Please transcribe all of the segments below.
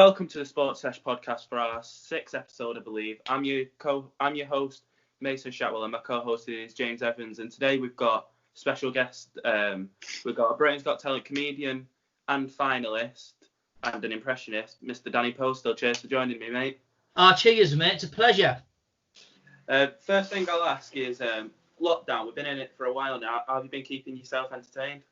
Welcome to the Sports Sesh podcast for our sixth episode, I believe. I'm your host, Mason Shatwell, and my co-host is James Evans. And today we've got a special guest. We've got a Britain's Got Talent comedian and finalist and an impressionist, Mr. Danny Posthill. Cheers for joining me, mate. Cheers, mate. It's a pleasure. First thing I'll ask is lockdown. We've been in it for a while now. How have you been keeping yourself entertained?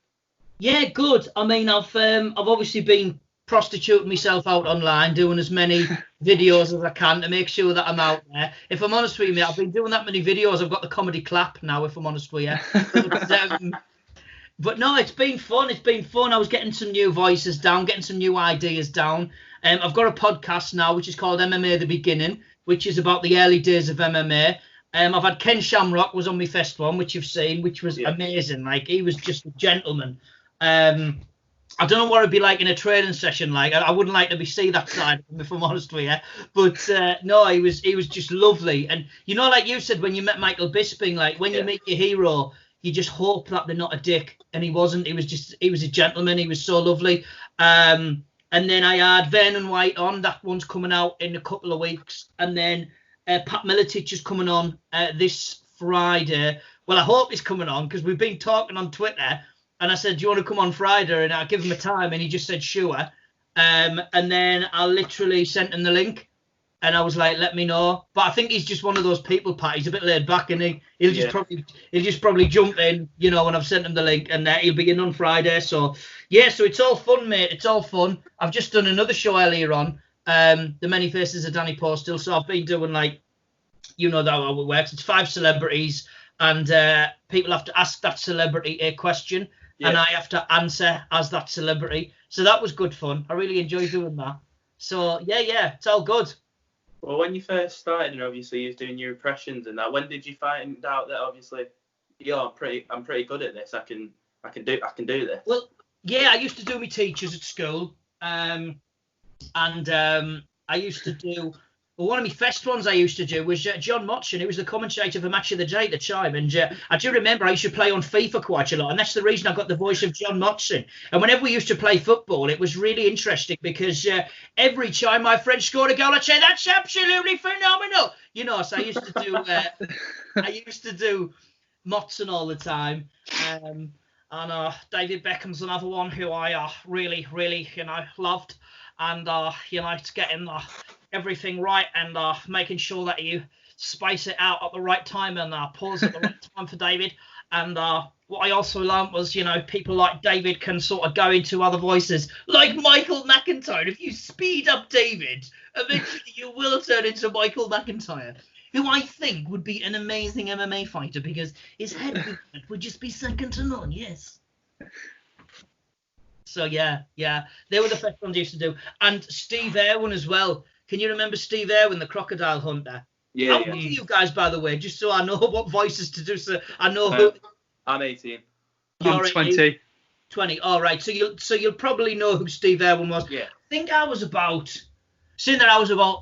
Yeah, good. I mean, I've obviously been prostituting myself out online, doing as many videos as I can to make sure that I'm out there. If I'm honest with you, mate, I've been doing that many videos. I've got the comedy clap now, if I'm honest with you. But no, it's been fun. It's been fun. I was getting some new voices down, getting some new ideas down. I've got a podcast now, which is called MMA The Beginning, which is about the early days of MMA. I've had Ken Shamrock was on my first one, which you've seen, which was amazing. Like, he was just a gentleman. I don't know what it'd be like in a training session. Like, I wouldn't like to see that side of him, if I'm honest with you. But no, he was just lovely. And you know, like you said when you met Michael Bisping, like when you meet your hero, you just hope that they're not a dick. And he wasn't. He was a gentleman. He was so lovely. And then I had Vernon White on. That one's coming out in a couple of weeks. And then Pat Miletich is coming on this Friday. Well, I hope he's coming on because we've been talking on Twitter. And I said, do you want to come on Friday? And I give him a time, and he just said, sure. And then I literally sent him the link, and I was like, let me know. But I think he's just one of those people, Pat. He's a bit laid back, and he'll just probably jump in, you know, when I've sent him the link, and he'll be in on Friday. So, yeah, so it's all fun, mate. It's all fun. I've just done another show earlier on, The Many Faces of Danny Posthill. So I've been doing, like, you know how it works. It's 5 celebrities, and people have to ask that celebrity a question. Yeah. And I have to answer as that celebrity. So that was good fun. I really enjoyed doing that. So, yeah, it's all good. Well, when you first started, and obviously you was doing your impressions and that, when did you find out that obviously, I'm pretty good at this. I can do this. Well, yeah, I used to do my teachers at school. I used to do... Well, one of my first ones I used to do was John Motson, who was the commentator for Match of the Day at the time. And I do remember I used to play on FIFA quite a lot. And that's the reason I got the voice of John Motson. And whenever we used to play football, it was really interesting because every time my friend scored a goal, I'd say, that's absolutely phenomenal. You know, so I used to do Motson all the time. And David Beckham's another one who I really, really, loved. And, it's getting everything right and making sure that you space it out at the right time and pause at the right time for David. And what I also learned was, people like David can sort of go into other voices, like Michael McIntyre. If you speed up David, eventually you will turn into Michael McIntyre, who I think would be an amazing MMA fighter because his head movement would just be second to none, yes. So, yeah, they were the first ones I used to do. And Steve Irwin as well. Can you remember Steve Irwin, the crocodile hunter? Yeah. How old are you guys, by the way? Just so I know what voices to do, so I know who. I'm 18. I'm 20. 20. All right. So you'll probably know who Steve Irwin was. Yeah. I think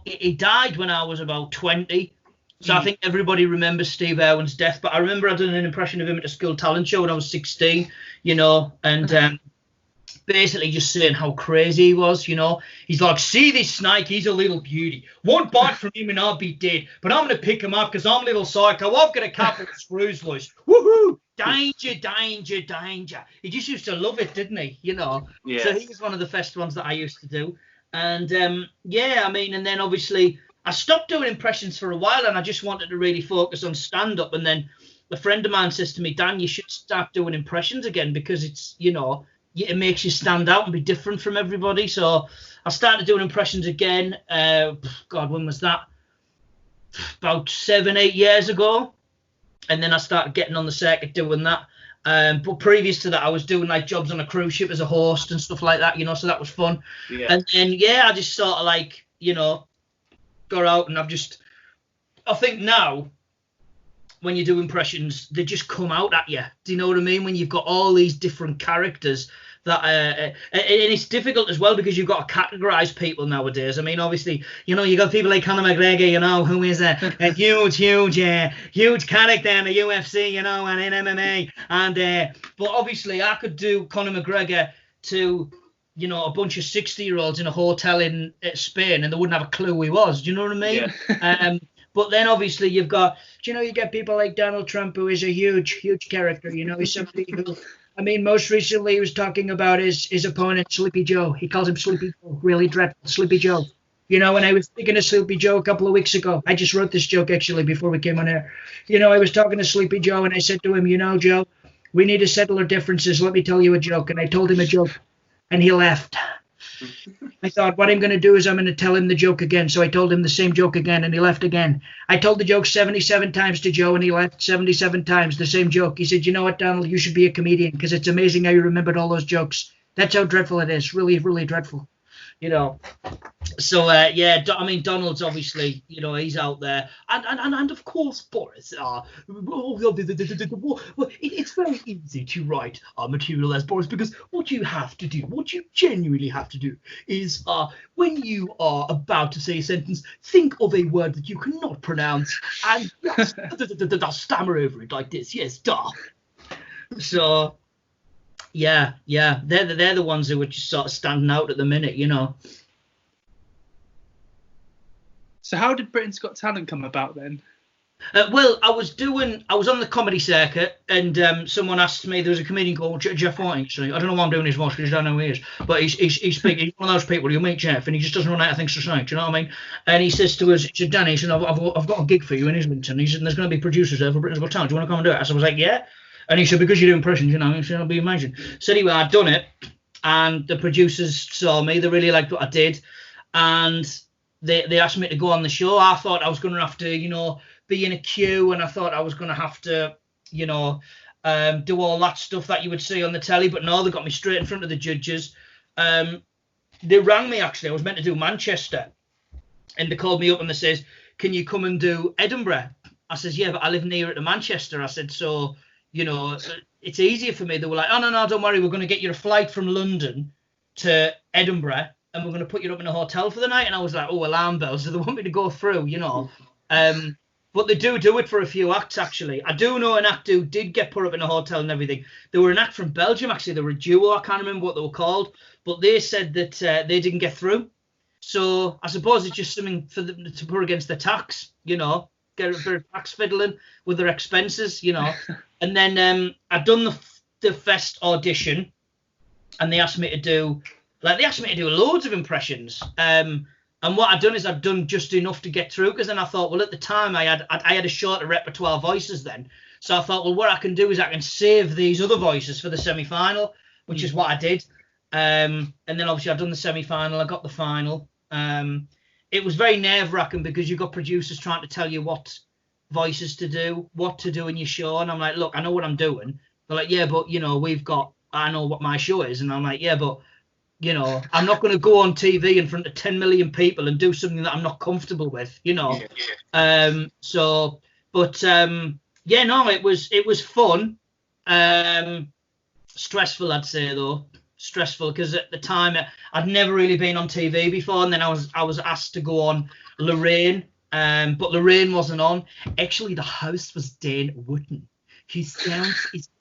he died when I was about 20. So I think everybody remembers Steve Irwin's death. But I remember I did an impression of him at a school talent show when I was 16. And basically just saying how crazy he was, He's like, see this snake, he's a little beauty. One bite from him and I'll be dead. But I'm going to pick him up because I'm a little psycho. I've got a couple of screws loose. Woohoo! Danger, danger, danger. He just used to love it, didn't he? Yeah. So he was one of the first ones that I used to do. And, and then obviously I stopped doing impressions for a while and I just wanted to really focus on stand-up. And then a friend of mine says to me, Dan, you should start doing impressions again because it's, it makes you stand out and be different from everybody. So I started doing impressions again. When was that? About 7-8 years ago. And then I started getting on the circuit doing that. But previous to that, I was doing like jobs on a cruise ship as a host and stuff like that, so that was fun. Yeah. And then, I just sort of got out and I think now when you do impressions, they just come out at you. Do you know what I mean? When you've got all these different characters that, and it's difficult as well because you've got to categorize people nowadays. I mean, obviously, you got people like Conor McGregor, who is a huge character in the UFC, and in MMA. And but obviously, I could do Conor McGregor to you know, a bunch of 60-year-olds in a hotel in Spain, and they wouldn't have a clue who he was. Do you know what I mean? Yeah. But then obviously you get people like Donald Trump, who is a huge character. You know, he's somebody who, I mean, most recently he was talking about his opponent, Sleepy Joe. He calls him Sleepy Joe, really dreadful, Sleepy Joe. You know, when I was speaking to Sleepy Joe a couple of weeks ago, I just wrote this joke actually before we came on air. You know, I was talking to Sleepy Joe and I said to him, you know, Joe, we need to settle our differences. Let me tell you a joke. And I told him a joke and he laughed. I thought, what I'm going to do is I'm going to tell him the joke again. So I told him the same joke again, and he laughed again. I told the joke 77 times to Joe, and he laughed 77 times, the same joke. He said, you know what, Donald, you should be a comedian, because it's amazing how you remembered all those jokes. That's how dreadful it is. Really, really dreadful. You know. So, yeah, I mean, Donald's obviously, you know, he's out there. And of course, Boris, it's very easy to write material as Boris, because what you genuinely have to do is, when you are about to say a sentence, think of a word that you cannot pronounce and stammer over it like this. Yes, duh. So... Yeah, they're the ones who are just sort of standing out at the minute, you know. So how did Britain's Got Talent come about then? Well, I was on the comedy circuit, and someone asked me. There was a comedian called Jeff White. Actually, I don't know why I'm doing his voice because I don't know who he is. But he's one of those people. You'll meet Jeff, and he just doesn't run out of things to say. Do you know what I mean? And he says to us, he said, Danny, he said, I've got a gig for you in Islington. He said, there's going to be producers there for Britain's Got Talent. Do you want to come and do it? So I was like, yeah. And he said, because you do impressions, you know, he said, it'll be amazing. So anyway, I'd done it, and the producers saw me. They really liked what I did, and they asked me to go on the show. I thought I was going to have to, you know, be in a queue, and I thought I was going to have to, you know, do all that stuff that you would see on the telly. But no, they got me straight in front of the judges. They rang me, actually. I was meant to do Manchester, and they called me up and they says, can you come and do Edinburgh? I says, yeah, but I live near to Manchester. I said, so... you know, it's easier for me. They were like, oh, no, don't worry. We're going to get you a flight from London to Edinburgh, and we're going to put you up in a hotel for the night. And I was like, oh, alarm bells. So they want me to go through, you know. But they do it for a few acts, actually. I do know an act who did get put up in a hotel and everything. They were an act from Belgium, actually. They were a duo. I can't remember what they were called. But they said that they didn't get through. So I suppose it's just something for them to put against the tax, you know. Get a bit of tax fiddling with their expenses, you know. And then I'd done the Fest audition, and they asked me to do loads of impressions. And what I'd done is I'd done just enough to get through, because then I thought, well, at the time I had a shorter repertoire voices then. So I thought, well, what I can do is I can save these other voices for the semi-final, which is what I did. And then obviously I'd done the semi-final, I got the final. It was very nerve-wracking because you've got producers trying to tell you what voices to do, what to do in your show. And I'm like, look, I know what I'm doing. They're like, yeah, but, you know, I know what my show is. And I'm like, yeah, but, you know, I'm not going to go on TV in front of 10 million people and do something that I'm not comfortable with, you know. Yeah. Yeah, no, it was fun. Stressful, I'd say, though. Stressful, because at the time I'd never really been on TV before, and then I was asked to go on Lorraine, but Lorraine wasn't on. Actually, the host was Dan Wootton. He's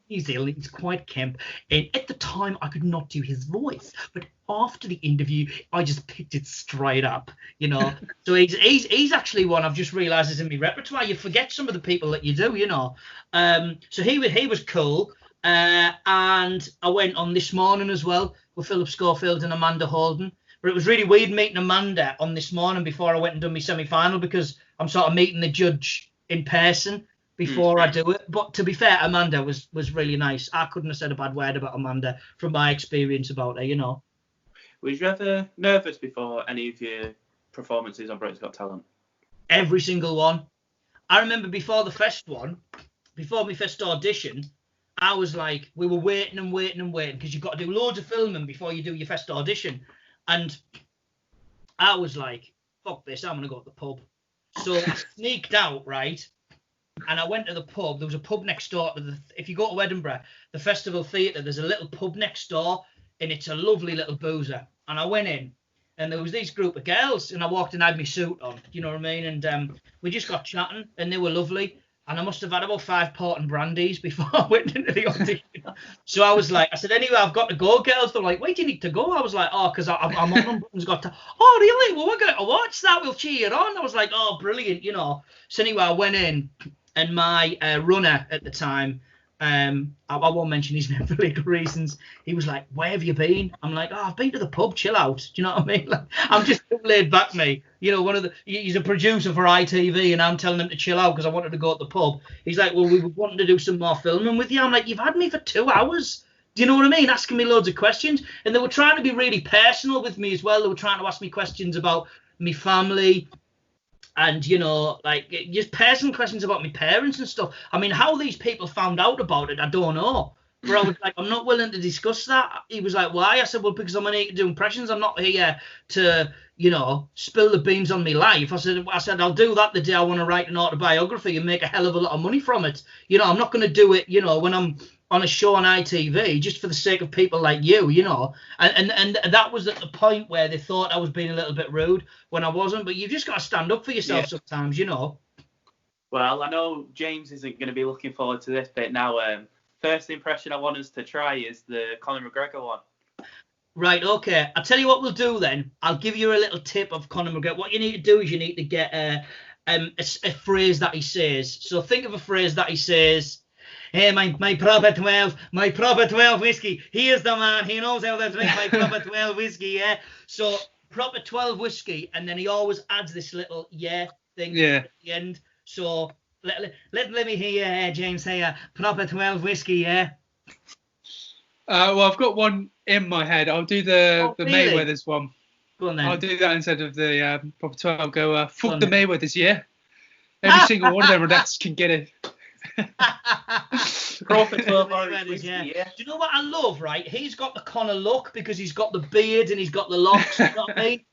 New Zealand, he's quite camp, and at the time I could not do his voice, but after the interview I just picked it straight up, you know. So he's actually one I've just realised is in my repertoire. You forget some of the people that you do, you know. So he was cool. And I went on This Morning as well with Philip Schofield and Amanda Holden. But it was really weird meeting Amanda on This Morning before I went and done my semi-final, because I'm sort of meeting the judge in person before I do it. But to be fair, Amanda was really nice. I couldn't have said a bad word about Amanda from my experience about her, you know. Was you ever nervous before any of your performances on Britain's Got Talent? Every single one. I remember before my first audition, I was like, we were waiting because you've got to do loads of filming before you do your first audition. And I was like, fuck this, I'm going to go to the pub. So I sneaked out, right? And I went to the pub. There was a pub next door. If you go to Edinburgh, the Festival Theatre, there's a little pub next door, and it's a lovely little boozer. And I went in, and there was this group of girls, and I walked in, I had my suit on, you know what I mean? And we just got chatting, and they were lovely. and I must have had about 5 port and brandies before I went into the audition. So I was like, I said, anyway, I've got to go, girls. They're like, why do you need to go? I was like, oh, because I'm on Britain's Got Talent. Oh, really? Well, we're going to watch that. We'll cheer you on. I was like, oh, brilliant, you know. So anyway, I went in, and my runner at the time, I won't mention his name for legal reasons. He was like, where have you been? I'm like, oh, I've been to the pub, chill out. Do you know what I mean? Like, I'm just laid back, mate. You know, he's a producer for ITV, and I'm telling him to chill out because I wanted to go to the pub. He's like, well, we were wanting to do some more filming with you. I'm like, you've had me for 2 hours. Do you know what I mean? Asking me loads of questions. And they were trying to be really personal with me as well. They were trying to ask me questions about me family, and, you know, like, just personal questions about my parents and stuff. I mean, how these people found out about it, I don't know. Where I was like, I'm not willing to discuss that. He was like, why? I said, well, because I'm here to do impressions. I'm not here to, you know, spill the beans on my life. I said, I'll do that the day I want to write an autobiography and make a hell of a lot of money from it. You know, I'm not going to do it, you know, when I'm on a show on ITV just for the sake of people like you, you know. And that was at the point where they thought I was being a little bit rude when I wasn't. But you've just got to stand up for yourself sometimes, you know. Well, I know James isn't going to be looking forward to this bit now. First impression I want us to try is the Conor McGregor one. Right, okay. I'll tell you what we'll do then. I'll give you a little tip of Conor McGregor. What you need to do is you need to get a phrase that he says. So think of a phrase that he says. Hey, my proper 12 whiskey. He is the man. He knows how to drink my proper 12 whiskey, yeah. So proper 12 whiskey, and then he always adds this little thing at the end. So let me hear James say proper 12 whiskey, yeah. Well, I've got one in my head. I'll do the really? Mayweather's one. Go on then. I'll do that instead of the proper 12. I'll go, fuck the Mayweathers, yeah. Every single one of them redacts can get it. Proper 12 orange whiskey, yeah. Do you know what I love, right? He's got the Conor look because he's got the beard and he's got the locks, you know what I mean?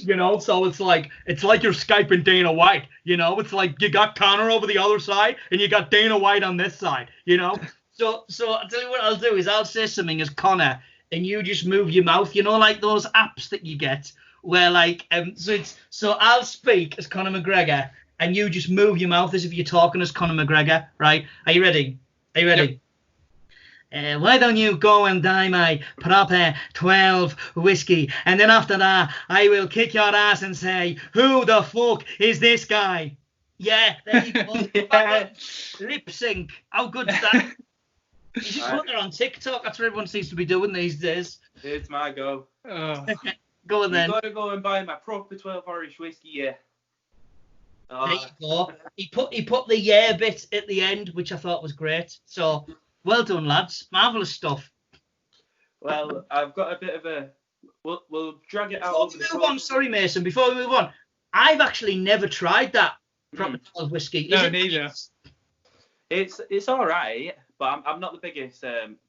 You know, so it's like you're Skyping Dana White, you know? It's like you got Conor over the other side and you got Dana White on this side, you know? So I'll tell you what I'll do is I'll say something as Conor and you just move your mouth, you know, like those apps that you get where like, so I'll speak as Conor McGregor and you just move your mouth as if you're talking as Conor McGregor, right? Are you ready? Yep. Why don't you go and die my proper 12 whiskey? And then after that, I will kick your ass and say, who the fuck is this guy? Yeah, there you go. Yeah. Lip sync. How good's that? You should put that on TikTok. That's what everyone seems to be doing these days. It's my go. Oh. Go on then. You got to go and buy my proper 12 orange whiskey, yeah. There you go. He put the bit at the end, which I thought was great. So, well done, lads. Marvellous stuff. Well, I've got a bit of a... We'll drag it out. Before we move on, sorry, Mason, before we move on, I've actually never tried that proper 12 whiskey. No, neither. It's all right, but I'm not the biggest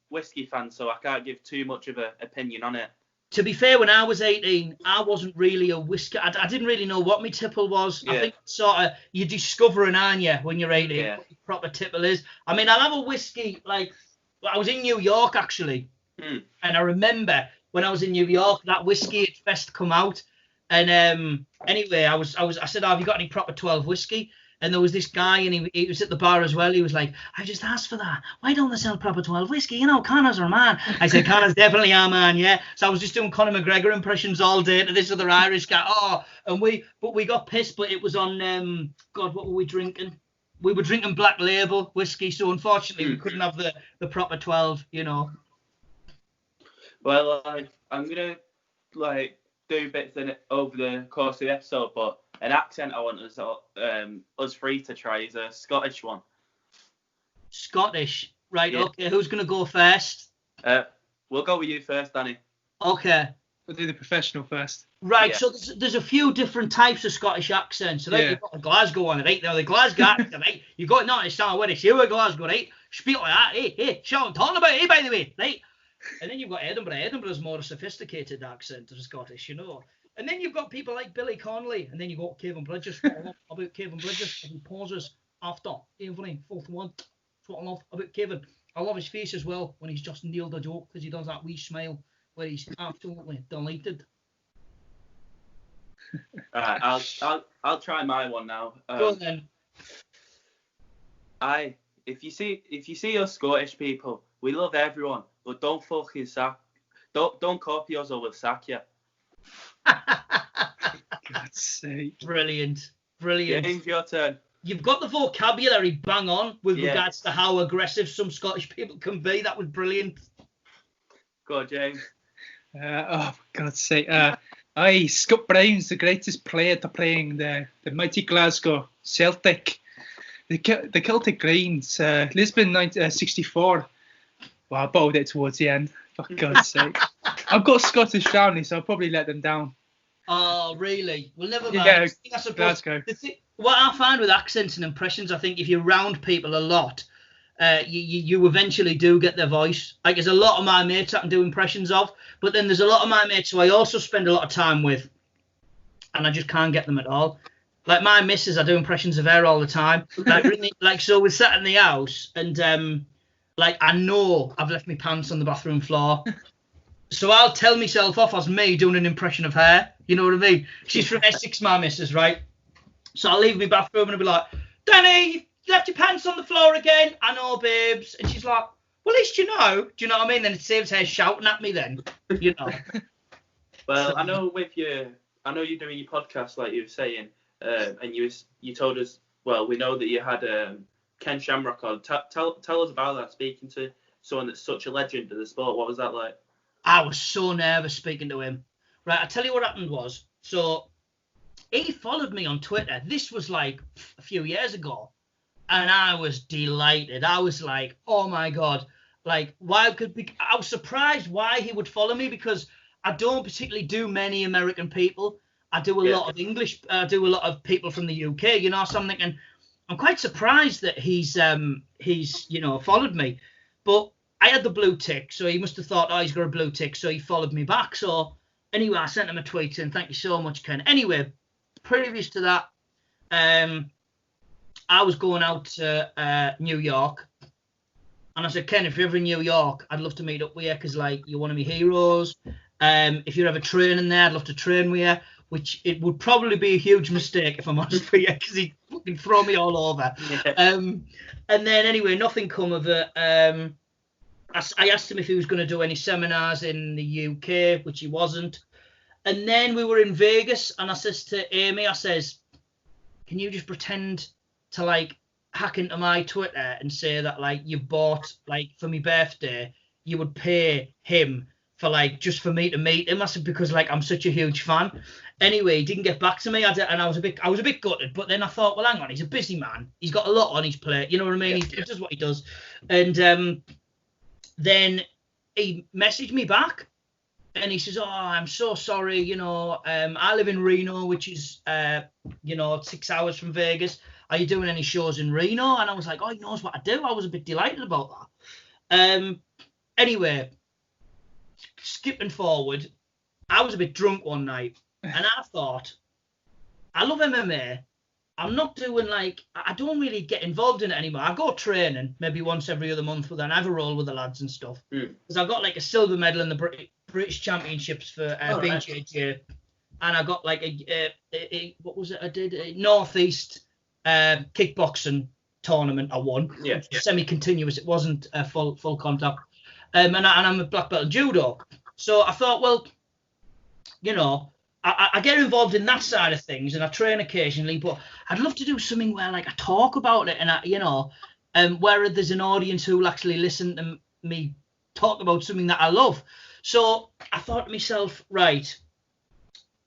whiskey fan, so I can't give too much of an opinion on it. To be fair, when I was 18, I wasn't really a whiskey. I didn't really know what my tipple was. Yeah. I think sort of you discover an aren't you when you're 18, what your proper tipple is. I mean, I'll have a whiskey like I was in New York actually, and I remember when I was in New York that whiskey had first come out, and anyway, I said, oh, have you got any proper 12 whiskey? And there was this guy, and he was at the bar as well. He was like, I just asked for that. Why don't they sell proper 12 whiskey? You know, Conor's our man. I said, Conor's definitely our man, yeah. So I was just doing Conor McGregor impressions all day to this other Irish guy. Oh, and we got pissed, but it was on, God, what were we drinking? We were drinking Black Label whiskey, so unfortunately we couldn't have the proper 12, you know. Well, I'm going to, do bits in it over the course of the episode, but an accent I want us three to try is a Scottish one. Scottish, right? Yeah. Okay, who's gonna go first? We'll go with you first, Danny. Okay. We'll do the professional first. Right. Yeah. So there's a few different types of Scottish accents. Right? You've got the Glasgow one, right? Now the Glasgow accent, right? You got not to sound with it. You're Glasgow, right? Speak like that, hey, shout and talking about it, by the way, right? And then you've got Edinburgh. Edinburgh's more a sophisticated accent than Scottish, you know. And then you've got people like Billy Connolly, and then you've got Kevin Bridges. What I love about Kevin Bridges, he pauses after every fourth one. That's what I love about Kevin. I love his face as well when he's just nailed a joke, because he does that wee smile where he's absolutely delighted. Alright, I'll try my one now. Go on then. Aye. If you see us Scottish people, we love everyone, but don't fucking sack. Don't copy us or we'll sack you. God's sake. Brilliant. James, your turn. You've got the vocabulary bang on with Yeah. regards to how aggressive some Scottish people can be. That was brilliant. Go on, James. Oh, for God's sake. Aye, Scott Brown's the greatest player to playing the mighty Glasgow Celtic. The Celtic Greens, Lisbon 64. Well, I bottled it towards the end. For God's sake. I've got Scottish family, so I'll probably let them down. Oh, really? Well, never mind. Yeah, I suppose Glasgow. what I find with accents and impressions, I think if you're around people a lot, you eventually do get their voice. Like, there's a lot of my mates I can do impressions of, but then there's a lot of my mates who I also spend a lot of time with, and I just can't get them at all. Like, my missus, I do impressions of her all the time. Like, really, like, so we're sat in the house, and like, I know I've left my pants on the bathroom floor. So I'll tell myself off as me doing an impression of her. You know what I mean? She's from Essex, my missus, right? So I'll leave my bathroom and I'll be like, Danny, you left your pants on the floor again. I know, babes. And she's like, well, at least you know. Do you know what I mean? Then it saves her shouting at me then, you know. Well, I know you're doing your podcast like you were saying, and you told us, well, we know that you had Ken Shamrock on. Tell us about that, speaking to someone that's such a legend of the sport. What was that like? I was so nervous speaking to him. Right, I tell you what happened was, so he followed me on Twitter. This was like a few years ago, and I was delighted. I was like, oh my God, like, I was surprised why he would follow me, because I don't particularly do many American people. I do a lot of English, I do a lot of people from the UK, you know, so I'm thinking, I'm quite surprised that he's you know, followed me. But I had the blue tick, so he must have thought, oh, he's got a blue tick, so he followed me back. So anyway, I sent him a tweet saying, thank you so much, Ken. Anyway, previous to that, I was going out to New York, and I said, Ken, if you're ever in New York, I'd love to meet up with you, because, like, you're one of my heroes. If you're ever training there, I'd love to train with you, which it would probably be a huge mistake, if I'm honest with you, because he'd fucking throw me all over. Yeah. And then, anyway, nothing come of it. I asked him if he was going to do any seminars in the UK, which he wasn't. And then we were in Vegas, and I says to Amy, I says, can you just pretend to, like, hack into my Twitter and say that, like, you bought, like, for my birthday, you would pay him for, like, just for me to meet him. I said, because, like, I'm such a huge fan. Anyway, he didn't get back to me, and I was a bit gutted. But then I thought, well, hang on, he's a busy man. He's got a lot on his plate. You know what I mean? He does what he does. And then he messaged me back, and he says, oh, I'm so sorry, you know, I live in Reno, which is, you know, 6 hours from Vegas. Are you doing any shows in Reno? And I was like, oh, he knows what I do. I was a bit delighted about that. Anyway, skipping forward, I was a bit drunk one night, and I thought, I love MMA. I'm not doing, like, I don't really get involved in it anymore. I go training maybe once every other month, but then I have a roll with the lads and stuff. Because I've got, like, a silver medal in the British Championships for BJJ. Right. And I got, like, what was it I did? A Northeast kickboxing tournament I won. Yeah. Semi-continuous. It wasn't full contact. And I'm a black belt in judo. So I thought, well, you know, I get involved in that side of things, and I train occasionally, but I'd love to do something where, like, I talk about it, and you know, where there's an audience who will actually listen to me talk about something that I love. So I thought to myself, right,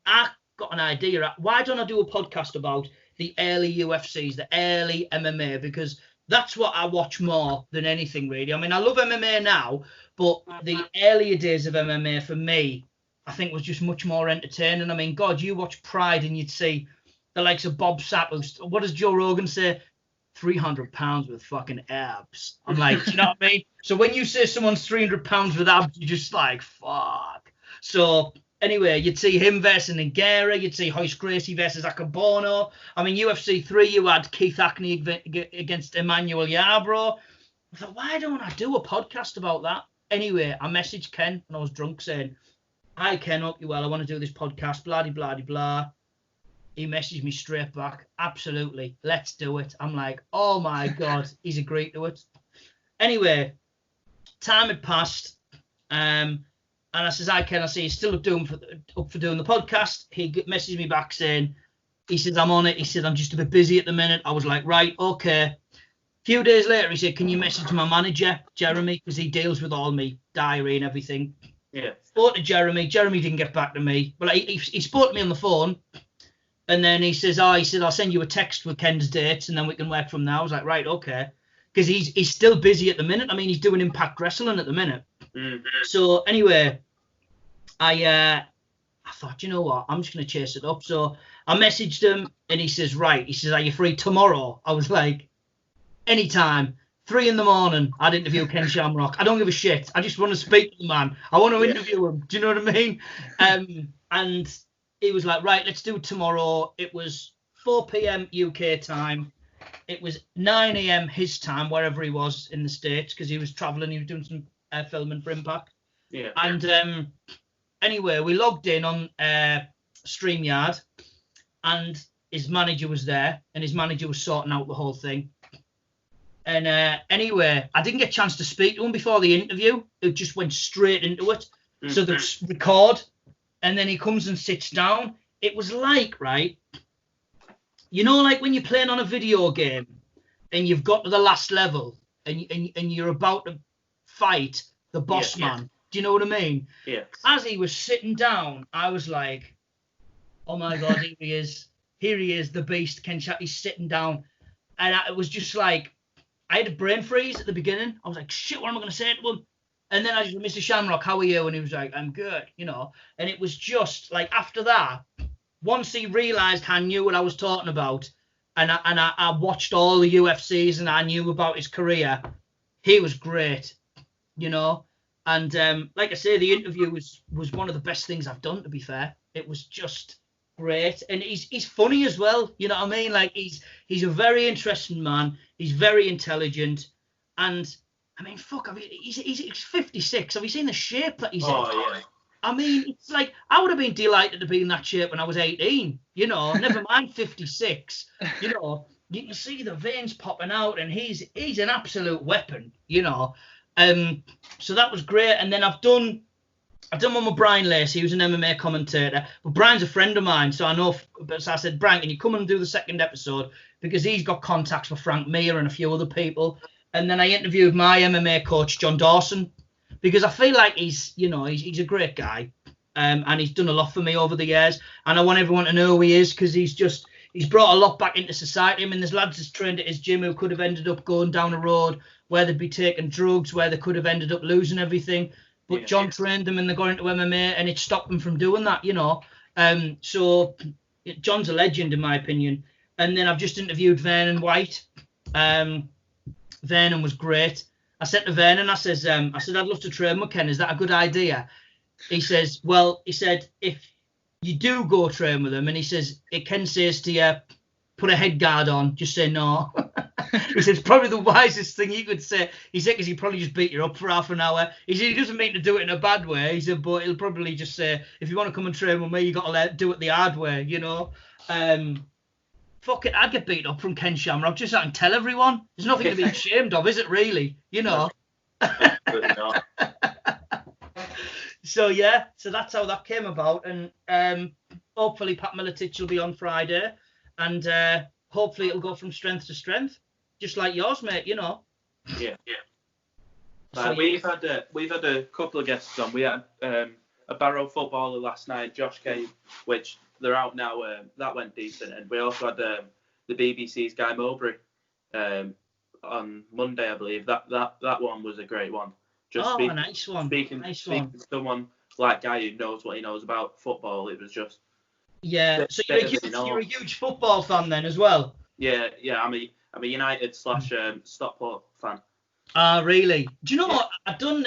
I got an idea. Why don't I do a podcast about the early UFCs, the early MMA, because that's what I watch more than anything, really. I mean, I love MMA now, but the earlier days of MMA for me, I think, was just much more entertaining. I mean, God, you watch Pride and you'd see the likes of Bob Sapp. What does Joe Rogan say? 300 pounds with fucking abs. I'm like, you know what I mean? So when you say someone's 300 pounds with abs, you're just like, fuck. So anyway, you'd see him versus Nagara. You'd see Hoist Gracie versus Akabono. I mean, UFC 3, you had Keith Hackney against Emmanuel Yarbrough. I thought, why don't I do a podcast about that? Anyway, I messaged Ken when I was drunk saying, hi, Ken, hope you well. I want to do this podcast, blah, blah, blah, blah. he messaged me straight back. Absolutely, let's do it. I'm like, oh my God, he's agreed to it. Anyway, time had passed, and I says, I see he's still up for doing the podcast. He messaged me back saying, he says, I'm on it. He said, I'm just a bit busy at the minute. I was like, right, okay. A few days later, he said, can you message my manager, Jeremy, because he deals with all my diary and everything. Yeah. Spoke to Jeremy. Jeremy didn't get back to me, but he spoke to me on the phone, and then he says, I'll send you a text with Ken's dates, and then we can work from there. I was like, right, okay, because he's still busy at the minute. I mean, he's doing Impact Wrestling at the minute. Mm-hmm. So anyway, I thought, you know what, I'm just gonna chase it up. So I messaged him, and he says, right. He says, are you free tomorrow? I was like, anytime. 3 a.m. I'd interview Ken Shamrock. I don't give a shit. I just want to speak to the man. I want to interview him. Do you know what I mean? And he was like, right, let's do it tomorrow. It was 4 p.m. UK time. It was 9 a.m. his time, wherever he was in the States, because he was traveling. He was doing some filming for Impact. Yeah. And anyway, we logged in on StreamYard, and his manager was there, and his manager was sorting out the whole thing. And anyway, I didn't get a chance to speak to him before the interview. It just went straight into it. Mm-hmm. So they record, and then he comes and sits down. It was like, right, you know, like when you're playing on a video game and you've got to the last level and you're about to fight the boss man. Yeah. Do you know what I mean? Yeah. As he was sitting down, I was like, oh my God, here he is. Here he is, the beast, Ken Shamrock. He's sitting down. And it was just like, I had a brain freeze at the beginning. I was like, shit, what am I going to say to him? And then I just, Mr. Shamrock, how are you? And he was like, I'm good, you know. And it was just like, after that, once he realised I knew what I was talking about, and I watched all the UFCs and I knew about his career, he was great, you know. And like I say, the interview was one of the best things I've done, to be fair. It was just great. And he's funny as well, you know what I mean? Like, he's a very interesting man. He's very intelligent. And, I mean, fuck, he's 56. Have you seen the shape that he's in? Yeah. I mean, it's like, I would have been delighted to be in that shape when I was 18, you know, never mind 56, you know. You can see the veins popping out, and he's an absolute weapon, you know. So that was great. And then I've done one with Brian Lacey, who's an MMA commentator, but Brian's a friend of mine, so I know. So I said, Brian, can you come and do the second episode, because he's got contacts for Frank Mir and a few other people. And then I interviewed my MMA coach, John Dawson, because I feel like he's a great guy, and he's done a lot for me over the years, and I want everyone to know who he is, because he's brought a lot back into society. I mean, there's lads that's trained at his gym who could have ended up going down a road where they'd be taking drugs, where they could have ended up losing everything. But John trained them and they got into MMA, and it stopped them from doing that, you know. So John's a legend, in my opinion. And then I've just interviewed Vernon White. Vernon was great. I said to Vernon, I said, I'd love to train with Ken. Is that a good idea? He says, well, he said, if you do go train with him, and he says, Ken says to you, put a head guard on, just say no. He says, probably the wisest thing he could say. He said, because he'd probably just beat you up for half an hour. He said, he doesn't mean to do it in a bad way. He said, but he'll probably just say, if you want to come and train with me, you got to do it the hard way, you know. Fuck it, I'd get beat up from Ken Shamrock just so I can tell everyone. There's nothing to be ashamed of, is it really? You know. Absolutely not. So that's how that came about, and hopefully Pat Miletich will be on Friday, and hopefully it'll go from strength to strength, just like yours, mate. You know. Yeah. So we've had a couple of guests on. We had a Barrow footballer last night, Josh Cave, which they're out now. That went decent, and we also had the BBC's Guy Mowbray on Monday, I believe. That one was a great one. A nice one. Speaking to someone like Guy who knows what he knows about football, it was just. Yeah. So you're a huge football fan then as well. Yeah. I'm a United / Stockport fan. Really? Do you know what? I've done.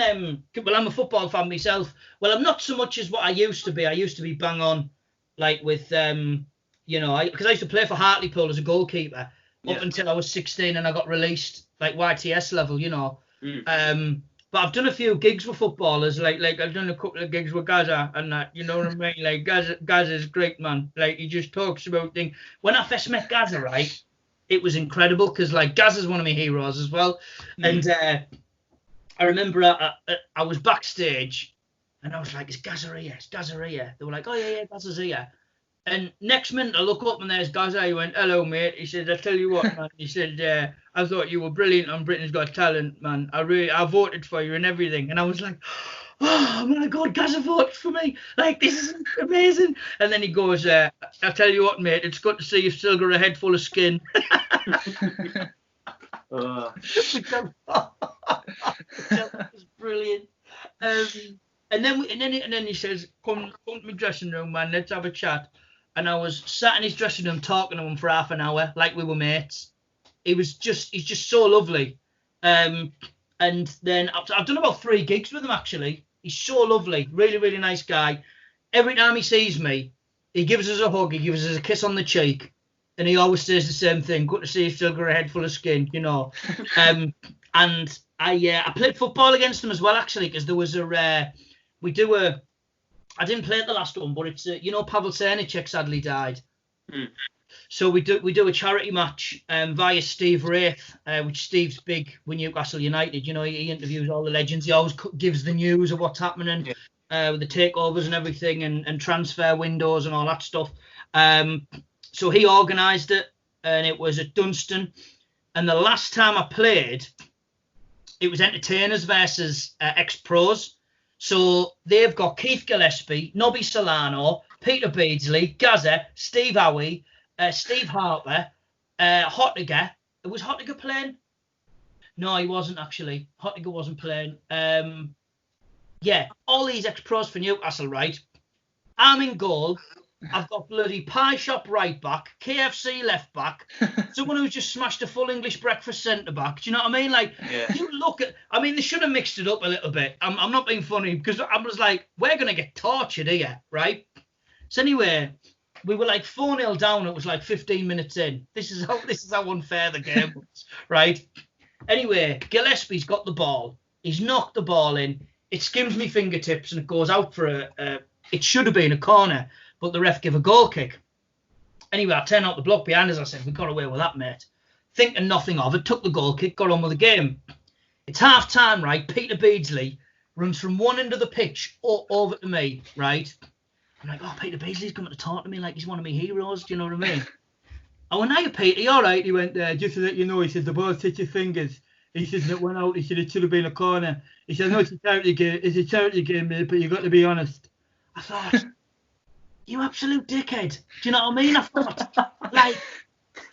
Well, I'm a football fan myself. Well, I'm not so much as what I used to be. I used to be bang on, like with because I used to play for Hartlepool as a goalkeeper up until I was 16, and I got released, like YTS level, you know. But I've done a few gigs with footballers, like I've done a couple of gigs with Gaza and that, you know what I mean? Like Gaza's great, man. Like he just talks about things. When I first met Gaza, right, it was incredible because like Gaza's one of my heroes as well. And I remember I was backstage and I was like, "Is Gaza here? Is Gaza here?" They were like, "Oh yeah, Gaza's here." And next minute I look up and there's Gaza. He went, "Hello, mate." He said, "I tell you what, man." He said, "I thought you were brilliant on Britain's Got Talent, man. I voted for you and everything." And I was like, "Oh my God, Gaza voted for me! Like this is amazing." And then he goes, "I tell you what, mate. It's good to see you've still got a head full of skin." Which was brilliant. And then he says, "Come to my dressing room, man. Let's have a chat." And I was sat in his dressing room talking to him for half an hour, like we were mates. He's just so lovely. And then I've done about 3 gigs with him actually. He's so lovely, really, really nice guy. Every time he sees me, he gives us a hug, he gives us a kiss on the cheek, and he always says the same thing: "Good to see you still got a head full of skin," you know. And I played football against him as well actually, because there was I didn't play at the last one, but it's Pavel Cernicek sadly died. So we do a charity match via Steve Wraith, which Steve's big with Newcastle United. You know, he interviews all the legends. He always gives the news of what's happening with the takeovers and everything, and transfer windows and all that stuff. So he organised it, and it was at Dunstan. And the last time I played, it was entertainers versus ex-pros. So they've got Keith Gillespie, Nobby Solano, Peter Beardsley, Gaza, Steve Howie, Steve Harper, Hottiger. Was Hottiger playing? No, he wasn't actually. Hottiger wasn't playing. All these ex-pros for Newcastle, right? I'm in goal. I've got bloody pie shop right back, KFC left back, someone who's just smashed a full English breakfast centre back. Do you know what I mean? Like, you look at, I mean, they should have mixed it up a little bit. I'm not being funny because I was like, we're going to get tortured here, right? So anyway, we were like 4-0 down. It was like 15 minutes in. This is how unfair the game was, right? Anyway, Gillespie's got the ball. He's knocked the ball in. It skims me fingertips and it goes out for it should have been a corner, but the ref gave a goal kick. Anyway, I turned out the block behind us. I said, "We got away with that, mate." Thinking nothing of it, took the goal kick, got on with the game. It's half time, right? Peter Beardsley runs from one end of the pitch over to me, right? I'm like, "Oh, Peter Beardsley's coming to talk to me like he's one of my heroes." Do you know what I mean? I went, "Hiya, Peter, you all right?" He went, "Just to let you know," he said, "the ball hit your fingers." He said, "It went out." He said, "It should have been a corner." He said, "No, it's a charity game, mate, but you got to be honest." I thought, you absolute dickhead. Do you know what I mean? I thought, like,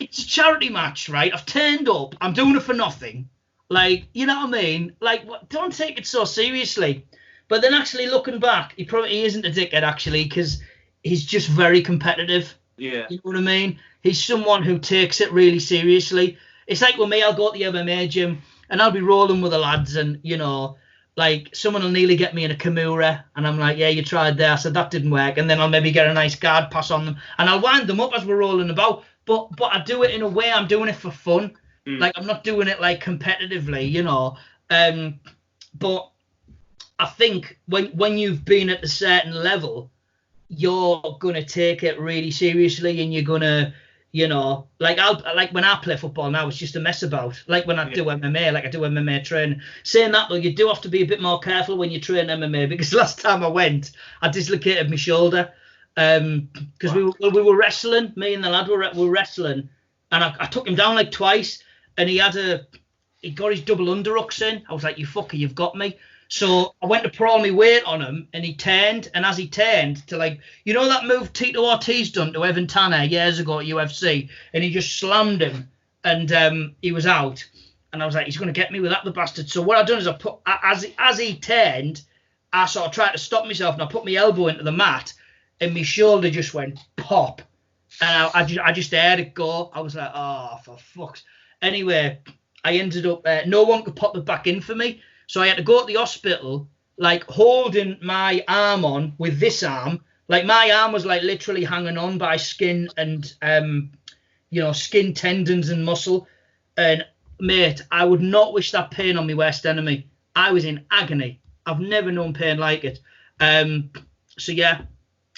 it's a charity match, right? I've turned up. I'm doing it for nothing. Like, you know what I mean? Like, don't take it so seriously. But then actually looking back, he isn't a dickhead, actually, because he's just very competitive. Yeah. You know what I mean? He's someone who takes it really seriously. It's like with me, I'll go to the MMA gym and I'll be rolling with the lads and, you know, like someone will nearly get me in a Kimura and I'm like, "Yeah, you tried there." I said, "That didn't work." And then I'll maybe get a nice guard pass on them and I'll wind them up as we're rolling about. But I do it in a way, I'm doing it for fun. Like, I'm not doing it like competitively, you know. But I think when you've been at a certain level, you're going to take it really seriously and you're going to, you know, like when I play football now, it's just a mess about. Like when I do MMA, like I do MMA training. Saying that, though, you do have to be a bit more careful when you train MMA, because last time I went, I dislocated my shoulder because we were wrestling. Me and the lad were wrestling, and I took him down like twice, and he got his double underhooks in. I was like, "You fucker, you've got me." So I went to put all my weight on him, and he turned. And as he turned to, like, you know that move Tito Ortiz done to Evan Tanner years ago at UFC, and he just slammed him, and he was out. And I was like, "He's going to get me with that, the bastard." So what I done is as he turned, I sort of tried to stop myself, and I put my elbow into the mat, and my shoulder just went pop, and I just heard it go. I was like, "Oh, for fuck's." Anyway, I ended up no one could pop it back in for me. So I had to go to the hospital, like holding my arm on with this arm. Like my arm was like literally hanging on by skin and, skin, tendons and muscle. And mate, I would not wish that pain on my worst enemy. I was in agony. I've never known pain like it. So yeah,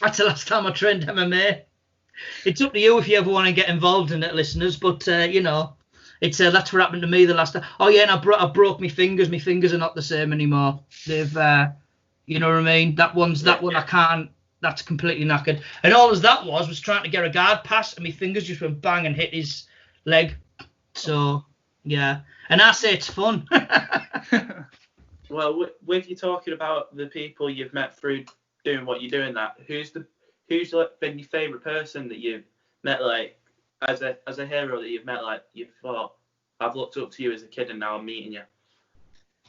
that's the last time I trained MMA. It's up to you if you ever want to get involved in it, listeners. But you know, it's that's what happened to me the last time. Oh yeah, and I broke my fingers. My fingers are not the same anymore. They've, you know what I mean. That one I can't. That's completely knackered. And all as that was trying to get a guard pass, and my fingers just went bang and hit his leg. So yeah, and I say it's fun. Well, with you talking about the people you've met through doing what you're doing, that who's like been your favourite person that you've met, like as a hero that you've met, like you've thought, I've looked up to you as a kid and now I'm meeting you?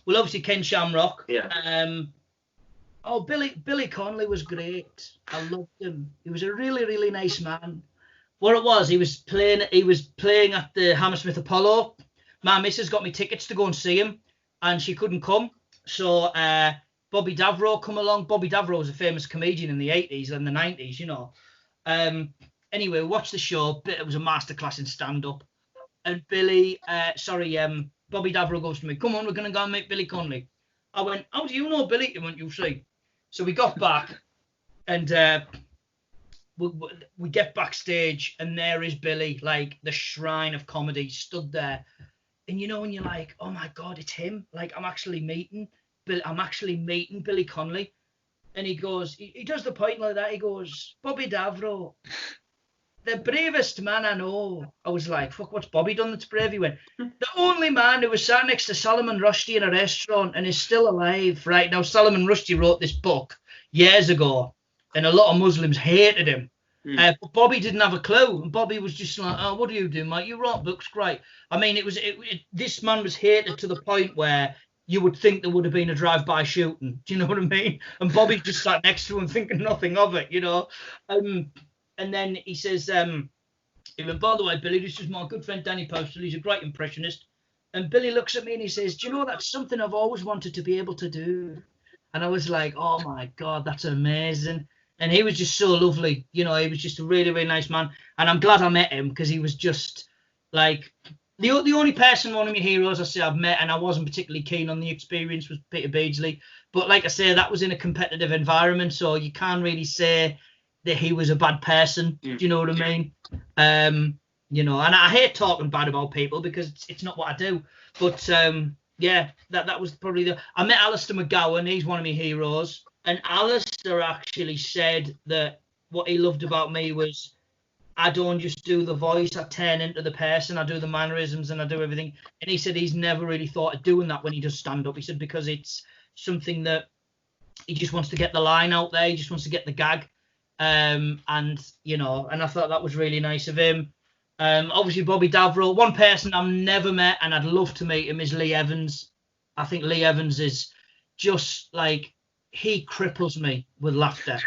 Well, obviously Ken Shamrock. Yeah. Oh, Billy Connolly was great. I loved him. He was a really, really nice man. What it was, he was playing at the Hammersmith Apollo. My missus got me tickets to go and see him, and she couldn't come. So Bobby Davro come along. Bobby Davro was a famous comedian in the 80s and the 90s, you know. Anyway, watched the show. It was a masterclass in stand-up. And Bobby Davro goes to me, come on, we're going to go and meet Billy Connolly. I went, how do you know Billy? He went, you see. So we got back, and we get backstage, and there is Billy, like the shrine of comedy, stood there. And you know, when you're like, oh my God, it's him. Like, I'm actually meeting Billy Connolly. And he goes, he does the point like that. He goes, Bobby Davro, the bravest man I know. I was like, fuck, what's Bobby done that's brave? He went, the only man who was sat next to Salman Rushdie in a restaurant and is still alive right now. Salman Rushdie wrote this book years ago, and a lot of Muslims hated him. But Bobby didn't have a clue. And Bobby was just like, oh, what do you do, mate? You write books, great. I mean, this man was hated to the point where you would think there would have been a drive-by shooting. Do you know what I mean? And Bobby just sat next to him thinking nothing of it, you know. And then he says, he went, by the way, Billy, this is my good friend Danny Posthill. He's a great impressionist. And Billy looks at me and he says, do you know, that's something I've always wanted to be able to do. And I was like, oh my God, that's amazing. And he was just so lovely. You know, he was just a really, really nice man. And I'm glad I met him, because he was just like, the only person, one of my heroes I say I've met, and I wasn't particularly keen on the experience, was Peter Beardsley. But like I say, that was in a competitive environment, so you can't really say that he was a bad person. Do you know what I mean? You know, and I hate talking bad about people because it's not what I do. But yeah, that was probably I met Alistair McGowan. He's one of my heroes. And Alistair actually said that what he loved about me was I don't just do the voice, I turn into the person, I do the mannerisms and I do everything. And he said he's never really thought of doing that when he does stand up. He said because it's something that he just wants to get the line out there, he just wants to get the gag. And you know, and I thought that was really nice of him. Obviously Bobby Davro. One person I've never met and I'd love to meet him is Lee Evans. I think Lee Evans is just like, he cripples me with laughter.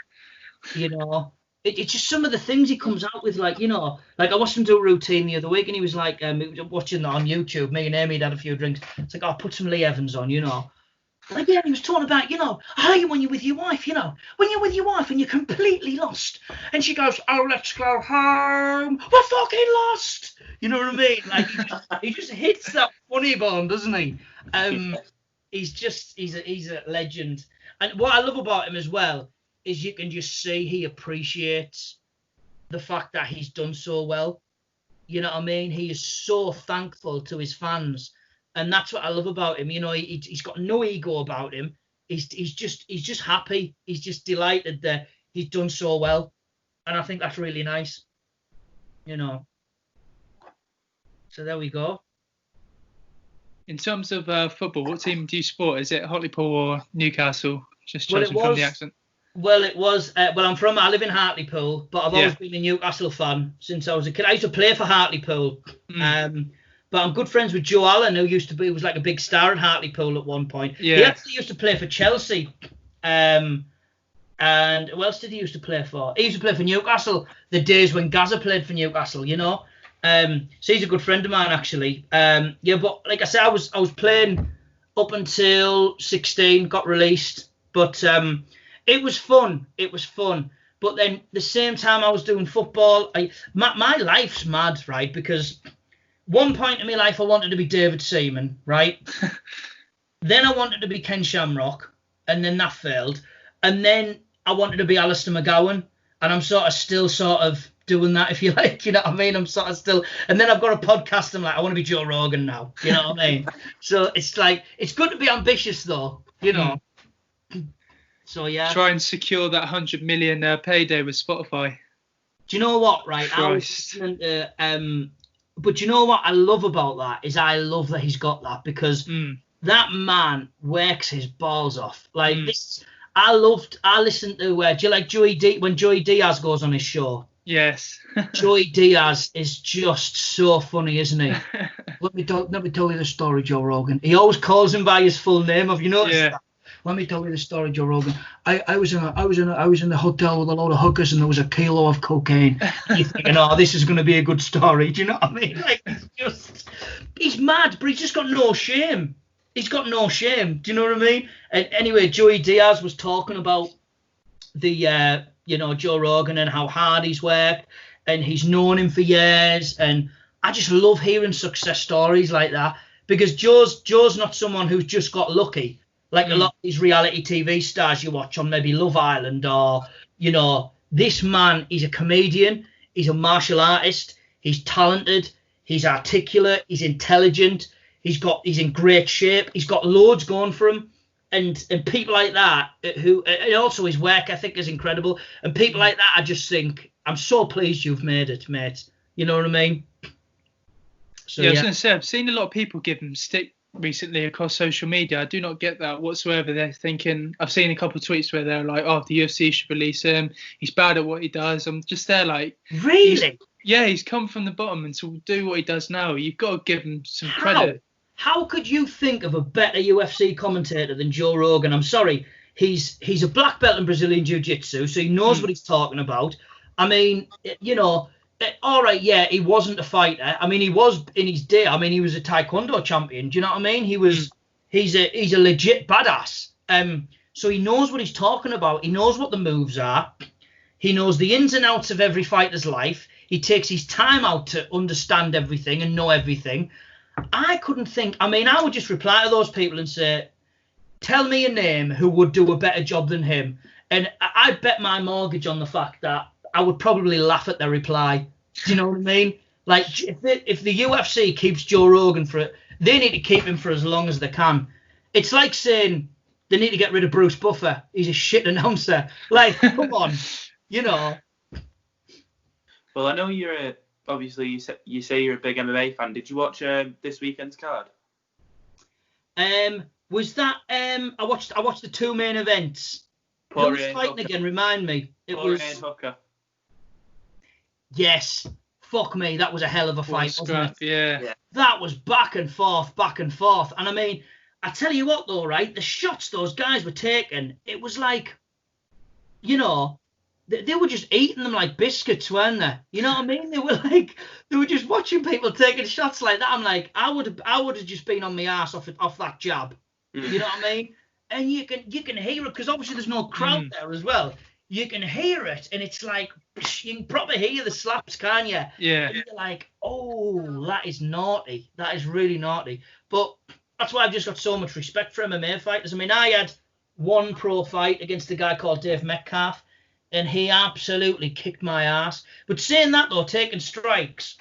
You know, it's just some of the things he comes out with, like, you know, like I watched him do a routine the other week and he was like, watching that on YouTube, me and Amy had a few drinks. It's like, oh, put some Lee Evans on, you know. Like, yeah, he was talking about, you know, how you when you're with your wife, you know, when you're with your wife and you're completely lost. And she goes, oh, let's go home. We're fucking lost. You know what I mean? Like, he just hits that funny bone, doesn't he? He's a legend. And what I love about him as well is you can just see he appreciates the fact that he's done so well. You know what I mean? He is so thankful to his fans. And that's what I love about him. You know, he's got no ego about him. He's just happy. He's just delighted that he's done so well. And I think that's really nice. You know. So there we go. In terms of football, what team do you support? Is it Hartlepool or Newcastle? Just judging from the accent. Well, it was. I live in Hartlepool, but I've always been a Newcastle fan since I was a kid. I used to play for Hartlepool. But I'm good friends with Joe Allen, who was like a big star at Hartlepool at one point. Yeah. He actually used to play for Chelsea. And who else did he used to play for? He used to play for Newcastle the days when Gaza played for Newcastle, you know. So he's a good friend of mine, actually. Yeah, but like I said, I was playing up until 16, got released. But it was fun. It was fun. But then the same time I was doing football, my life's mad, right? Because one point in my life I wanted to be David Seaman, right? Then I wanted to be Ken Shamrock, and then that failed. And then I wanted to be Alistair McGowan, and I'm still doing that, if you like. You know what I mean? I'm sort of still. And then I've got a podcast. I'm like, I want to be Joe Rogan now. You know what I mean? So it's like, it's good to be ambitious, though. You know. So yeah. Try and secure that 100 million payday with Spotify. Do you know what? Right. Christ. I was listening to. But you know what I love about that is I love that he's got that, because that man works his balls off. Like this, I listened to do you like when Joey Diaz goes on his show? Yes. Joey Diaz is just so funny, isn't he? Let me tell you the story, Joe Rogan. He always calls him by his full name. Have you noticed that? Let me tell you the story, Joe Rogan. I was in the hotel with a load of hookers, and there was a kilo of cocaine. You're thinking, oh, this is going to be a good story. Do you know what I mean? Like, he's mad, but he's just got no shame. He's got no shame. Do you know what I mean? And anyway, Joey Diaz was talking about the, Joe Rogan and how hard he's worked, and he's known him for years. And I just love hearing success stories like that, because Joe's not someone who's just got lucky. Like a lot of these reality TV stars you watch on maybe Love Island, or, this man, he's a comedian, he's a martial artist, he's talented, he's articulate, he's intelligent, he's in great shape, he's got loads going for him. And people like that, and also his work ethic is incredible. And people like that, I just think, I'm so pleased you've made it, mate. You know what I mean? So, I was going to say, I've seen a lot of people give him stick recently across social media. I do not get that whatsoever. They're thinking, I've seen a couple of tweets where they're like, oh, the UFC should release him, he's bad at what he does. I'm just there like, really? He's come from the bottom, and to do what he does now, you've got to give him some credit. How could you think of a better UFC commentator than Joe Rogan? I'm sorry, he's a black belt in Brazilian Jiu-Jitsu, so he knows what he's talking about. I mean, all right, yeah, he wasn't a fighter. I mean, he was in his day. I mean, he was a Taekwondo champion. Do you know what I mean? He's a legit badass. So he knows what he's talking about. He knows what the moves are. He knows the ins and outs of every fighter's life. He takes his time out to understand everything and know everything. I couldn't think. I mean, I would just reply to those people and say, tell me a name who would do a better job than him. And I bet my mortgage on the fact that I would probably laugh at their reply. Do you know what I mean? Like, if the UFC keeps Joe Rogan for it, they need to keep him for as long as they can. It's like saying they need to get rid of Bruce Buffer. He's a shit announcer. Like, come on, Well, I know obviously you say you're a big MMA fan. Did you watch this weekend's card? Was that I watched the two main events. Who was fighting again? Remind me. It was Hooker. Yes. Fuck me, that was a hell of a fight, wasn't it? Yeah. That was back and forth. And I mean, I tell you what though, right? The shots those guys were taking, it was like, they were just eating them like biscuits, weren't they? You know what I mean? They were just watching people taking shots like that. I'm like, I would have just been on my ass off that jab. You know what I mean? And you can hear it, because obviously there's no crowd there as well. You can hear it, and it's like, you can probably hear the slaps, can't you? Yeah. And you're like, oh, that is naughty. That is really naughty. But that's why I've just got so much respect for MMA fighters. I mean, I had one pro fight against a guy called Dave Metcalf, and he absolutely kicked my ass. But saying that, though, taking strikes,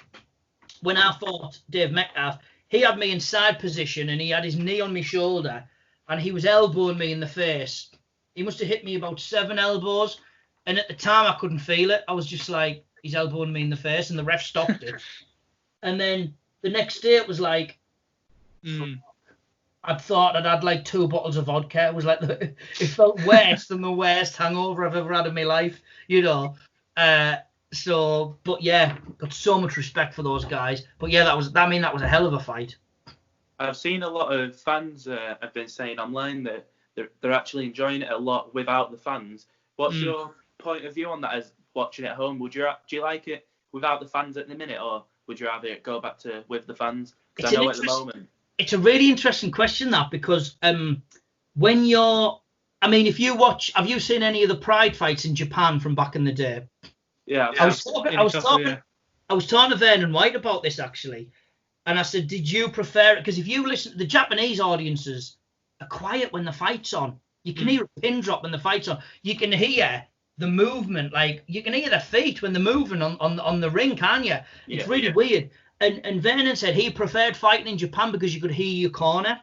when I fought Dave Metcalf, he had me in side position, and he had his knee on my shoulder, and he was elbowing me in the face. He must have hit me about 7 elbows, and at the time I couldn't feel it. I was just like, he's elbowing me in the face, and the ref stopped it. And then the next day it was like, I'd thought I'd had like 2 bottles of vodka. It was like, it felt worse than the worst hangover I've ever had in my life, but yeah, got so much respect for those guys. But yeah, that was a hell of a fight. I've seen a lot of fans have been saying online that they're actually enjoying it a lot without the fans. What's your point of view on that as watching at home? Do you like it without the fans at the minute, or would you rather it go back to with the fans? Because I know at the moment. It's a really interesting question, that, because when if you watch, have you seen any of the Pride fights in Japan from back in the day? Yeah. I was talking to Vernon White about this, actually. And I said, did you prefer it? Because if you listen, the Japanese audiences are quiet when the fight's on. You can hear a pin drop when the fight's on. You can hear the movement, like you can hear their feet when they're moving on the ring, can't you? It's really weird. And Vernon said he preferred fighting in Japan because you could hear your corner,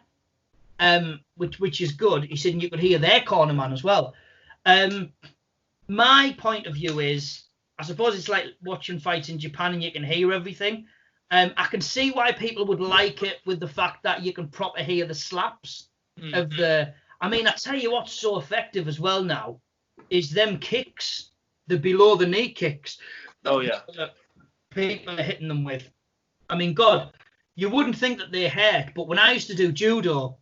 which is good. He said you could hear their corner man as well. My point of view is, I suppose it's like watching fights in Japan and you can hear everything. I can see why people would like it with the fact that you can proper hear the slaps of the... I mean, I tell you what's so effective as well now is them kicks, the below the knee kicks. Oh, yeah. People are hitting them with. I mean, God, you wouldn't think that they hurt, but when I used to do judo,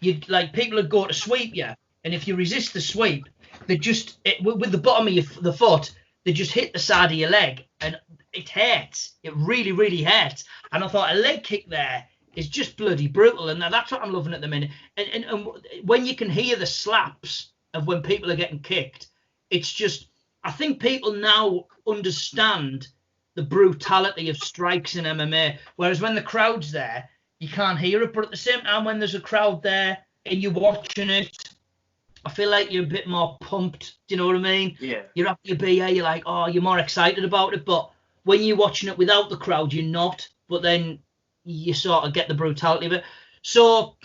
people would go to sweep you, and if you resist the sweep, they just, with the bottom of the foot, they just hit the side of your leg, and it hurts. It really, really hurts. And I thought a leg kick there is just bloody brutal, and that's what I'm loving at the minute. And when you can hear the slaps of when people are getting kicked, it's just, I think people now understand the brutality of strikes in MMA, whereas when the crowd's there, you can't hear it. But at the same time, when there's a crowd there and you're watching it, I feel like you're a bit more pumped. Do you know what I mean? Yeah. You're up your BA, you're like, oh, you're more excited about it. But when you're watching it without the crowd, you're not. But then you sort of get the brutality of it. So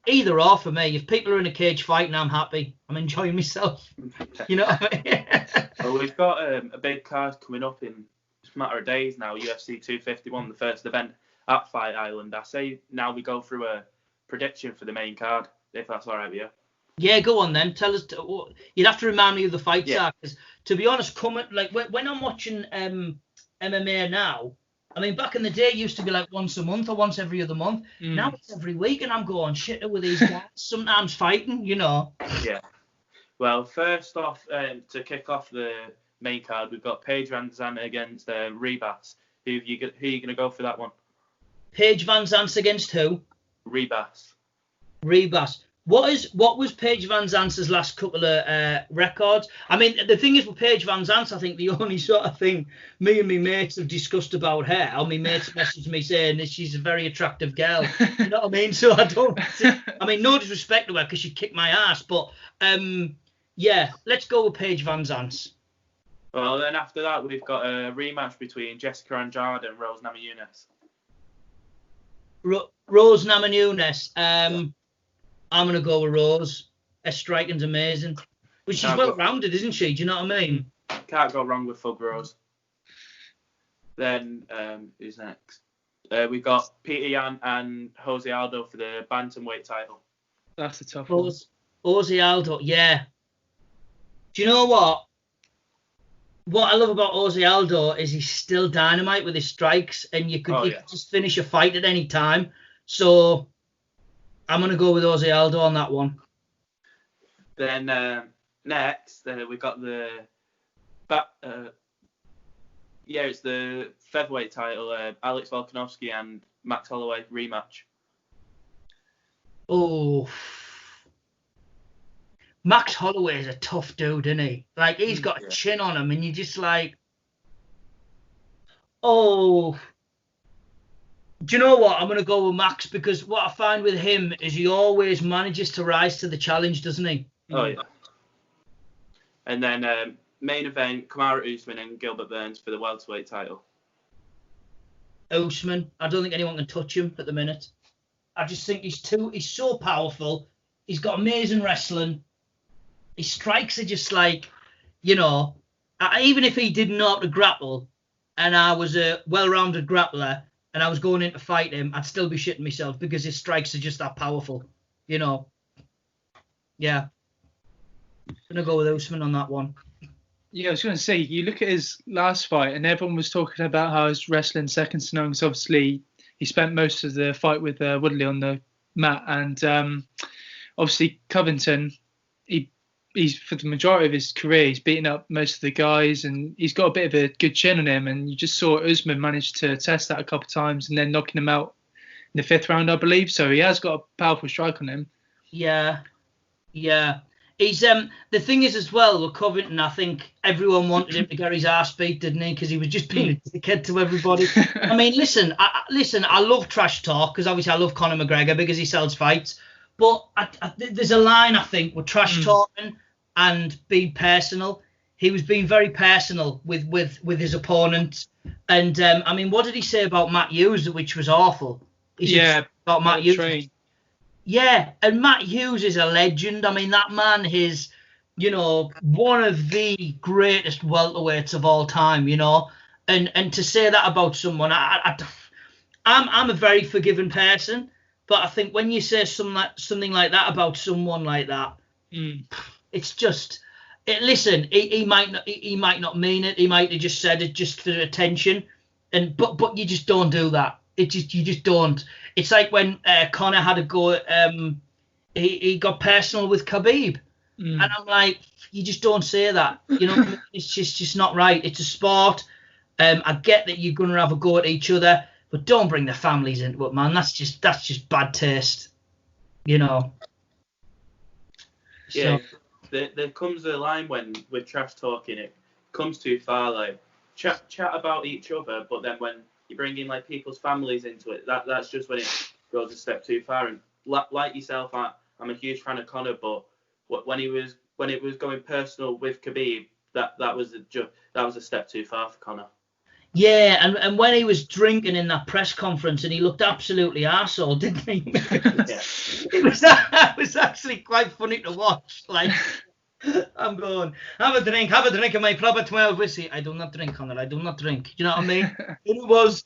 either or for me. If people are in a cage fighting, I'm happy. I'm enjoying myself. You know what I mean? Well, we've got a big card coming up in a matter of days now, UFC 251, the first event at Fight Island. I say now we go through a prediction for the main card, if that's all right with you. Yeah, go on then. Tell us. You'd have to remind me of the fights are, because to be honest, when I'm watching MMA now, I mean, back in the day, it used to be like once a month or once every other month. Now it's every week, and I'm going shit with these guys. Sometimes fighting, you know. Yeah. Well, first off, to kick off the main card, we've got Paige Van Zandt against Rebus. Who are you going to go for that one? Paige Van Zandt against who? Rebus. What was Paige Van Zandt's last couple of records? I mean, the thing is with Paige Van Zandt, I think the only sort of thing me and my mates have discussed about her, or my mates messaged me saying that she's a very attractive girl. You know what I mean? So I mean, no disrespect to her because she kicked my ass, but yeah, let's go with Paige Van Zandt. Well, then after that, we've got a rematch between Jessica Andrade and Rose Namajunas. Rose Namajunas. I'm going to go with Rose. Her striking's amazing. But she's well-rounded, isn't she? Do you know what I mean? Can't go wrong with Thug Rose. Then, who's next? We've got Peter Yan and Jose Aldo for the bantamweight title. That's a tough one. Jose Aldo, yeah. Do you know what? What I love about Jose Aldo is he's still dynamite with his strikes, and you could just finish a fight at any time. So I'm going to go with Jose Aldo on that one. Then next, we got it's the featherweight title, Alex Volkanovski and Max Holloway rematch. Oh, Max Holloway is a tough dude, isn't he? Like, he's got a chin on him, and you're just like, oh. Do you know what? I'm going to go with Max, because what I find with him is he always manages to rise to the challenge, doesn't he? Oh, yeah. And then main event, Kamaru Usman and Gilbert Burns for the welterweight title. Usman. I don't think anyone can touch him at the minute. I just think he's so powerful. He's got amazing wrestling. His strikes are just like, you know, even if he didn't know how to grapple and I was a well-rounded grappler, and I was going in to fight him, I'd still be shitting myself because his strikes are just that powerful, you know. Yeah. I'm going to go with Usman on that one. Yeah, I was going to say, you look at his last fight, and everyone was talking about how his wrestling second to none. So obviously, he spent most of the fight with Woodley on the mat, and obviously Covington, he's for the majority of his career, he's beaten up most of the guys, and he's got a bit of a good chin on him. And you just saw Usman manage to test that a couple of times, and then knocking him out in the 5th round, I believe. So he has got a powerful strike on him. Yeah. He's the thing is as well with Covington, I think everyone wanted him to get his arse beat, didn't he? Because he was just being a dickhead to everybody. I mean, listen, I love trash talk because obviously I love Conor McGregor because he sells fights. But there's a line, I think, with trash talking and being personal. He was being very personal with his opponent. And, I mean, what did he say about Matt Hughes, which was awful? He said about Matt Hughes. Train. Yeah, and Matt Hughes is a legend. I mean, that man is, you know, one of the greatest welterweights of all time, you know. And to say that about someone, I'm a very forgiving person. But I think when you say something like that about someone like that, it's just, listen, he might not mean it. He might have just said it just for attention, but you just don't do that. You just don't. It's like when Conor had a go. He got personal with Khabib, and I'm like, you just don't say that. You know, it's just not right. It's a sport. I get that you're gonna have a go at each other. But don't bring the families into it, man. That's just bad taste, you know. Yeah, so. There comes a line when with trash talking, it comes too far. Like chat about each other, but then when you bring in like people's families into it, that's just when it goes a step too far. And like yourself, I'm a huge fan of Conor, but when it was going personal with Khabib, that was a step too far for Conor. Yeah, and when he was drinking in that press conference and he looked absolutely arsehole, didn't he? It was actually quite funny to watch. Like, I'm going, have a drink of my proper 12 whiskey. I do not drink, Conor, I do not drink. You know what I mean? It was,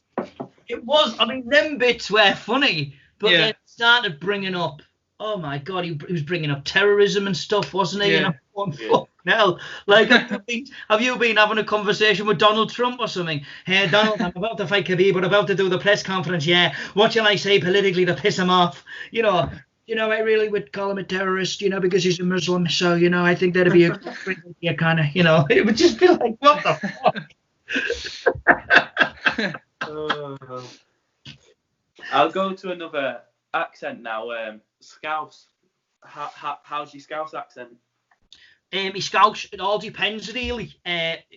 I mean, them bits were funny, but they started bringing up, oh my God, he was bringing up terrorism and stuff, wasn't he? Yeah. And I'm going, fuck hell. Like, have you been having a conversation with Donald Trump or something? Hey, Donald, I'm about to fight Khabib, but about to do the press conference, yeah. What shall I say politically to piss him off? You know, I really would call him a terrorist, you know, because he's a Muslim. So, you know, I think that'd be a great idea, kind of, you know. It would just be like, what the fuck? I'll go to another accent now. Scouse. How's your Scouse accent? My Scouse, it all depends really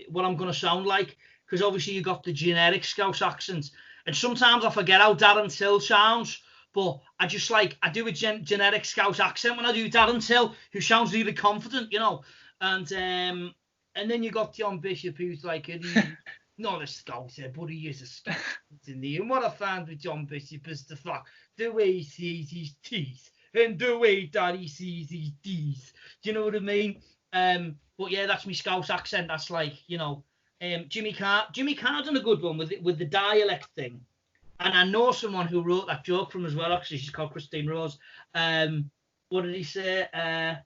what I'm going to sound like, because obviously you got the generic Scouse accent, and sometimes I forget how Darren Till sounds, but I do a generic Scouse accent when I do Darren Till, who sounds really confident, you know, and then you got John Bishop, who's like not a Scouser, but he is a Scouse in the end. What I found with John Bishop is the way he sees his teeth and the way Daddy sees his teeth. Do you know what I mean? But yeah, that's my Scouse accent. That's like, you know, Jimmy Carr done a good one with the dialect thing. And I know someone who wrote that joke from as well, actually. She's called Christine Rose. What did he say? I'm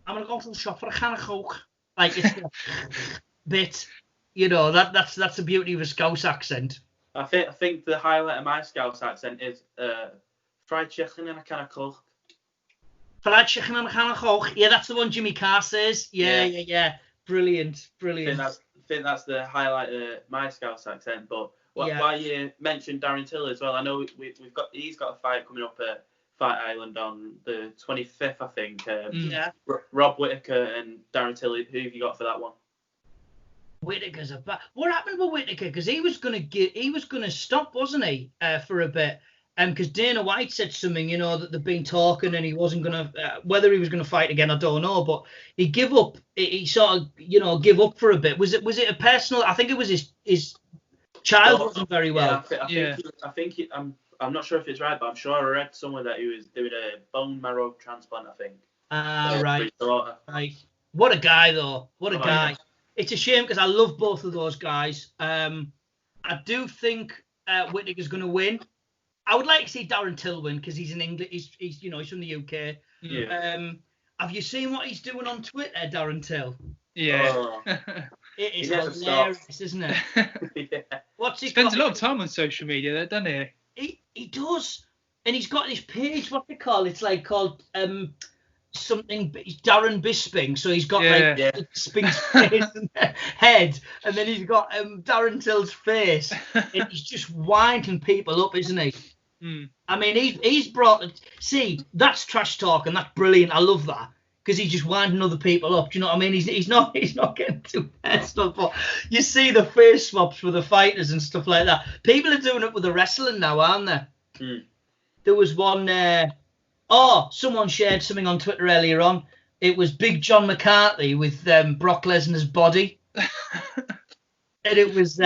going to go to the shop for a can of Coke. Like, it's a bit, you know, that's the beauty of a Scouse accent. I think the highlight of my Scouse accent is fried chicken and a can of Coke. Fried chicken and a can of Coke. Yeah, that's the one Jimmy Carr says. Yeah. Brilliant. I think that's the highlight of my Scouse accent. But while you mentioned Darren Till as well, I know he's got a fight coming up at Fight Island on the 25th, I think. Rob Whittaker and Darren Till. Who have you got for that one? Whittaker's what happened with Whittaker? Because he was gonna stop, wasn't he, for a bit? Because Dana White said something, you know, that they've been talking and he wasn't gonna, whether he was gonna fight again, I don't know. But he give up. He sort of, you know, give up for a bit. Was it a personal? I think it was his child wasn't very well. I'm not sure if it's right, but I'm sure I read somewhere that he was doing a bone marrow transplant, I think. Right. What a guy, though. What a guy. Yeah. It's a shame because I love both of those guys. I do think Whittaker's going to win. I would like to see Darren Till win because he's in England. He's you know, he's from the UK. Yeah. Have you seen what he's doing on Twitter, Darren Till? Yeah. Oh. It is hilarious, isn't it? Yeah. What's he spends a lot of time on social media, doesn't he? He does, and he's got this page. What they call it's like called something. Darren Bisping. So he's got Bisping's face and head, and then he's got Darren Till's face, and he's just winding people up, isn't he? I mean, he's brought. See, that's trash talk, and that's brilliant. I love that. Because he's just winding other people up. Do you know what I mean? He's not getting too personal. But you see the face swaps with the fighters and stuff like that. People are doing it with the wrestling now, aren't they? There was one. Oh, someone shared something on Twitter earlier on. It was Big John McCarthy with Brock Lesnar's body. And it was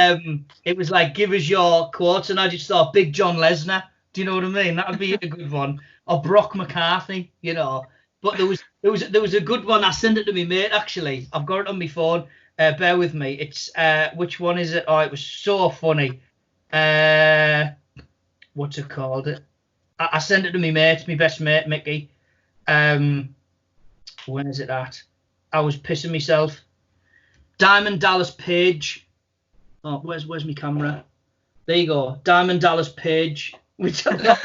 like, give us your quotes, and I just thought Big John Lesnar. Do you know what I mean? That would be a good one. Or Brock McCarthy, you know. But there was a good one. I sent it to me mate actually. I've got it on my phone. Bear with me. It's which one is it? Oh, it was so funny. What's it called? I sent it to me mate, my best mate Mickey. When is it at? I was pissing myself. Diamond Dallas Page. Oh, where's my camera? There you go. Diamond Dallas Page. Which I'm not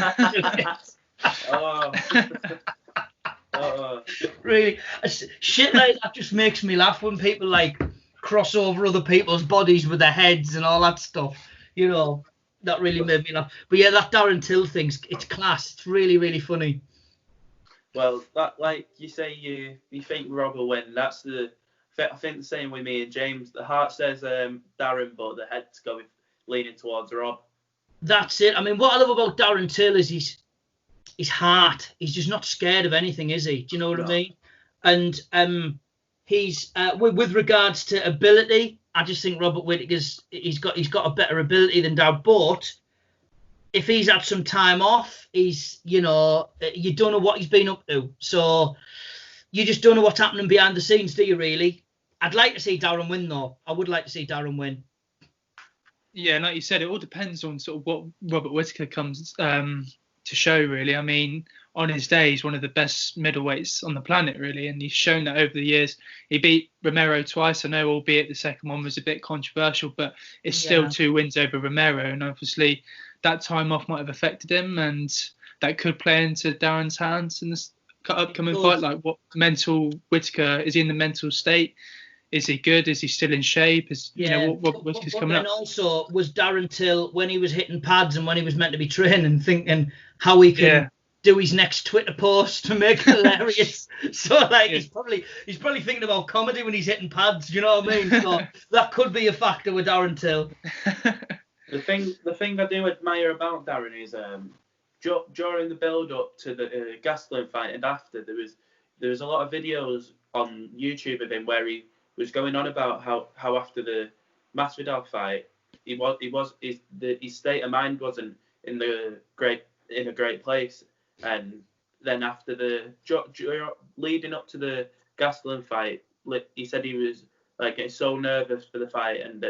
really, shit like that just makes me laugh when people like cross over other people's bodies with their heads and all that stuff. You know, that really made me laugh. But yeah, that Darren Till thing's, it's class. It's really, really funny. Well, that, like you say, you think Rob will win. That's the. I think the same with me and James. The heart says Darren, but the head's leaning towards Rob. That's it. I mean, what I love about Darren Till is his heart. He's just not scared of anything, is he? Do you know what I mean? And he's with regards to ability, I just think Robert Whittaker's he's got a better ability than Darren. But if he's had some time off, he's you don't know what he's been up to. So you just don't know what's happening behind the scenes, do you really? I'd like to see Darren win, though. I would like to see Darren win. Yeah, like you said, it all depends on sort of what Robert Whittaker comes to show, really. I mean, on his day, he's one of the best middleweights on the planet, really, and he's shown that over the years. He beat Romero twice. I know, albeit the second one was a bit controversial, but it's still 2 wins over Romero, and obviously that time off might have affected him, and that could play into Darren's hands in this upcoming fight. Like, what mental Whittaker, is he in the mental state? Is he good? Is he still in shape? What Whittaker's coming up? And also, was Darren Till, when he was hitting pads and when he was meant to be training, thinking how he can do his next Twitter post to make it hilarious? So like, he's probably thinking about comedy when he's hitting pads. You know what I mean? So that could be a factor with Darren Till. The thing I do admire about Darren is during the build up to the Gastelum fight and after, there was a lot of videos on YouTube of him where he was going on about how after the Masvidal fight his state of mind wasn't in a great place, and then after the leading up to the Gastelum fight, he said he was like getting so nervous for the fight, and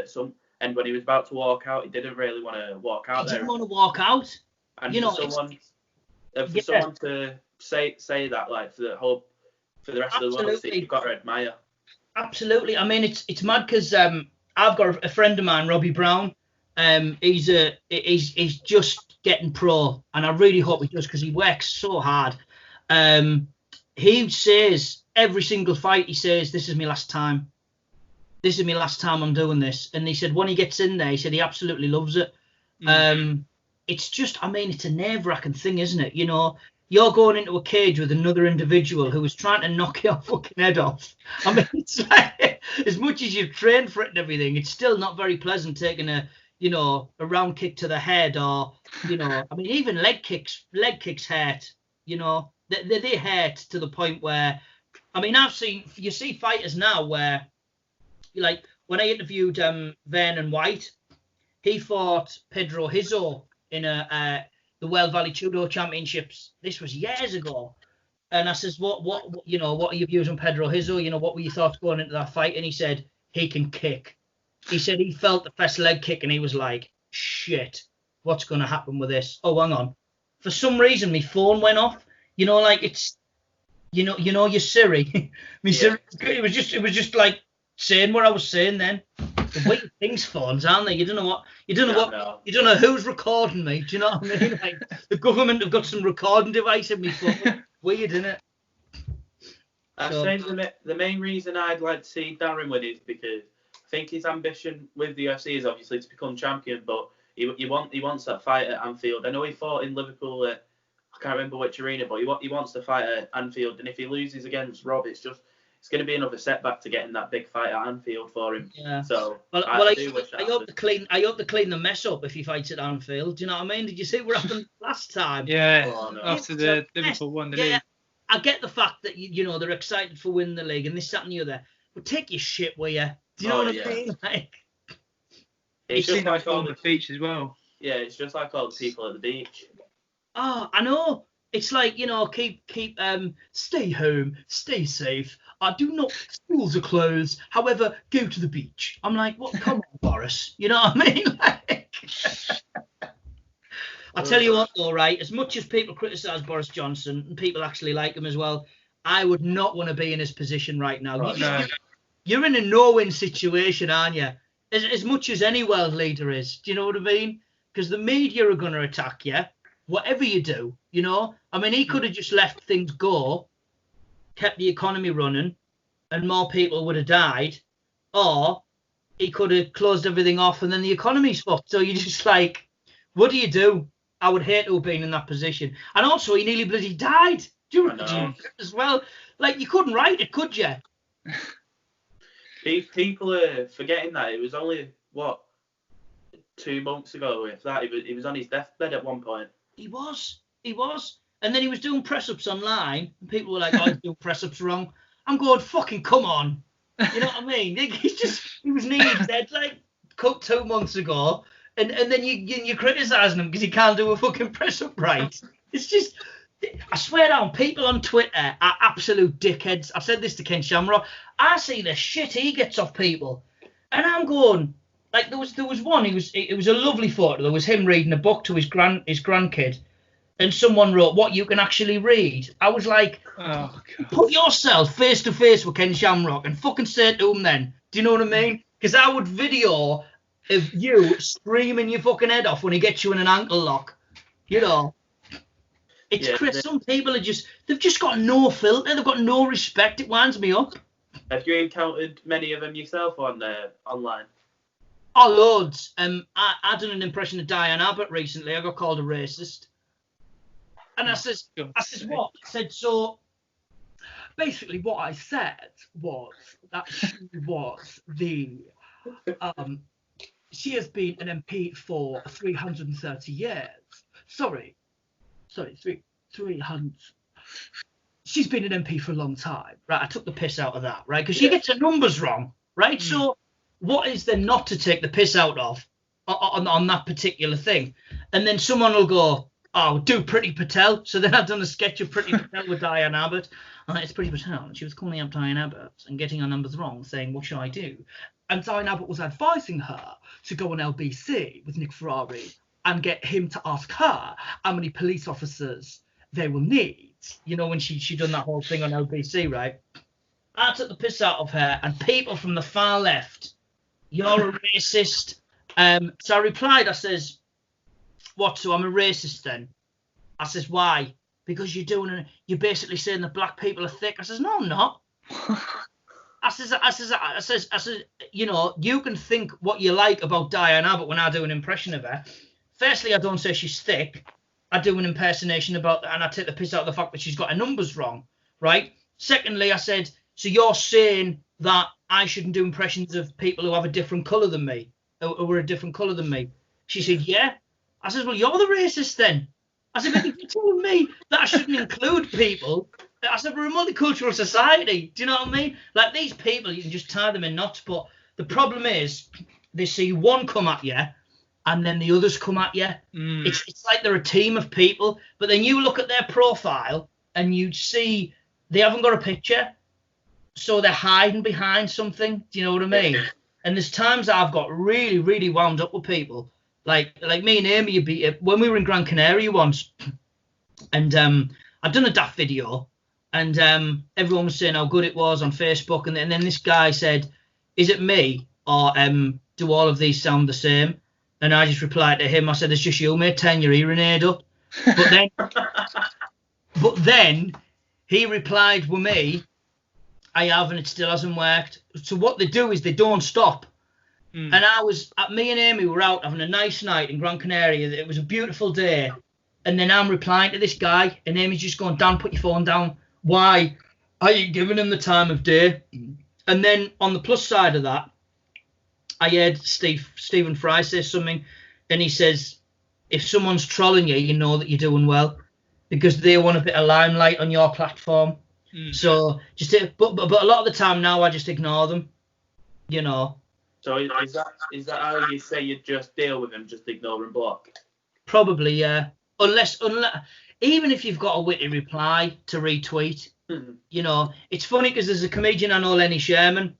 when he was about to walk out, he didn't really want to walk out. He didn't want to walk out. And for someone to say that, like, for the rest of the world, you've got to admire. Absolutely. I mean, it's mad because I've got a friend of mine, Robbie Brown. He's just getting pro, and I really hope he does because he works so hard. He says every single fight, he says, "This is my last time. This is my last time I'm doing this." And he said when he gets in there, he said he absolutely loves it. It's just, I mean, it's a nerve-wracking thing, isn't it? You know, you're going into a cage with another individual who is trying to knock your fucking head off. I mean, it's like, as much as you've trained for it and everything, it's still not very pleasant taking a round kick to the head, or, I mean, even leg kicks hurt, they hurt to the point where, I mean, you see fighters now where, like, when I interviewed Vernon White, he fought Pedro Hizo in the Well Valley Judo Championships. This was years ago. And I says, what are your views on Pedro Hizo? What were your thoughts going into that fight? And he said, he can kick. He said he felt the first leg kick and he was like, shit, what's going to happen with this? Oh, hang on. For some reason, my phone went off. Like it's, your Siri. Siri, it was just like saying what I was saying then. The weird things phones, aren't they? You don't know who's recording me. Do you know what I mean? Like, the government have got some recording device in my phone. Weird, isn't it? I think the main reason I'd like to see Darren win is because I think his ambition with the UFC is obviously to become champion, but he wants that fight at Anfield. I know he fought in Liverpool at, I can't remember which arena, but he wants to fight at Anfield, and if he loses against Rob, it's it's going to be another setback to getting that big fight at Anfield for him. Yeah. So I do wish that hope happened. I hope they clean the mess up if he fights at Anfield. Do you know what I mean? Did you see what happened last time? Yeah, Oh, no. after the Liverpool won the league. I get the fact that you know they're excited for winning the league and this, that, and the other. But take your shit with you. Do you know what I mean? Like, It's just like all on the beach as well. Yeah, it's just like all the people at the beach. oh, I know. It's like, you know, stay home, stay safe. Do not, schools are closed. However, go to the beach. I'm like, what? Come on, Boris. You know what I mean? Like, I tell you what, though, right? As much as people criticise Boris Johnson, and people actually like him as well, I would not want to be in his position right now. Right. You're in a no-win situation, aren't you? As much as any world leader is. Do you know what I mean? Because the media are going to attack you, whatever you do, you know? I mean, he could have just let things go, kept the economy running, and more people would have died. Or he could have closed everything off and then the economy's fucked. So you're just like, what do you do? I would hate to have been in that position. And also, he nearly bloody died. Do you remember as well? Like, you couldn't write it, could you? People are forgetting that it was only, 2 months ago, if that, he was on his deathbed at one point. He was. And then he was doing press-ups online, and people were like, oh, he's doing press-ups wrong. I'm going, fucking come on. You know what I mean? He was nearly dead, like, 2 months ago, and then you're criticising him because he can't do a fucking press-up right. It's just, I swear down, people on Twitter are absolute dickheads. I've said this to Ken Shamrock. I see the shit he gets off people, and I'm going, like, there was one. It was a lovely photo. There was him reading a book to his grandkid, and someone wrote what you can actually read. I was like, oh, God. Put yourself face to face with Ken Shamrock and fucking say to him then. Do you know what I mean? Because I would video of you screaming your fucking head off when he gets you in an ankle lock. You know. It's Chris. Some people they've just got no filter. They've got no respect. It winds me up. Have you encountered many of them yourself online? Oh, loads. I done an impression of Diane Abbott recently. I got called a racist. And I says what? I said, so basically what I said was that she was she has been an MP for 330 years. Sorry, 300. She's been an MP for a long time, right? I took the piss out of that, right? Because she gets her numbers wrong, right? So what is there not to take the piss out of on that particular thing? And then someone will go, oh, do Priti Patel. So then I've done a sketch of Priti Patel with Diane Abbott. It's Priti Patel. She was calling up Diane Abbott and getting her numbers wrong, saying, what should I do? And Diane Abbott was advising her to go on LBC with Nick Ferrari and get him to ask her how many police officers they will need. You know, when she done that whole thing on LBC, right? I took the piss out of her, and people from the far left, you're a racist. So I replied, I says, what, so I'm a racist then? I says, why? Because you're basically saying that black people are thick. I says, no, I'm not. I says, you know, you can think what you like about Diane Abbott when I do an impression of her. Firstly, I don't say she's thick. I do an impersonation about that, and I take the piss out of the fact that she's got her numbers wrong, right? Secondly, I said, so you're saying that I shouldn't do impressions of people who have a different colour than me, who are a different colour than me? She said, yeah. I said, well, you're the racist then. I said, but if you're telling me that I shouldn't include people, I said, we're a multicultural society. Do you know what I mean? Like, these people, you can just tie them in knots, but the problem is they see one come at you and then the others come at you. It's like they're a team of people, but then you look at their profile and you see they haven't got a picture, so they're hiding behind something. Do you know what I mean? And there's times I've got really, really wound up with people. Like me and Amy, when we were in Gran Canaria once, and I'd done a daft video, and everyone was saying how good it was on Facebook, and then this guy said, is it me, or do all of these sound the same? And I just replied to him, I said, it's just you, mate, turn your hearing aid up. But then he replied with me, I have, and it still hasn't worked. So what they do is they don't stop. And me and Amy were out having a nice night in Gran Canaria. It was a beautiful day. And then I'm replying to this guy, and Amy's just going, Dan, put your phone down. Why? I ain't giving him the time of day. And then on the plus side of that, I heard Stephen Fry say something, and he says, if someone's trolling you, you know that you're doing well, because they want a bit of limelight on your platform. So but a lot of the time now I just ignore them, you know. So is that how you say you just deal with them, just ignore and block? Probably, yeah. Unless even if you've got a witty reply to retweet, you know. It's funny because there's a comedian I know, Lenny Sherman.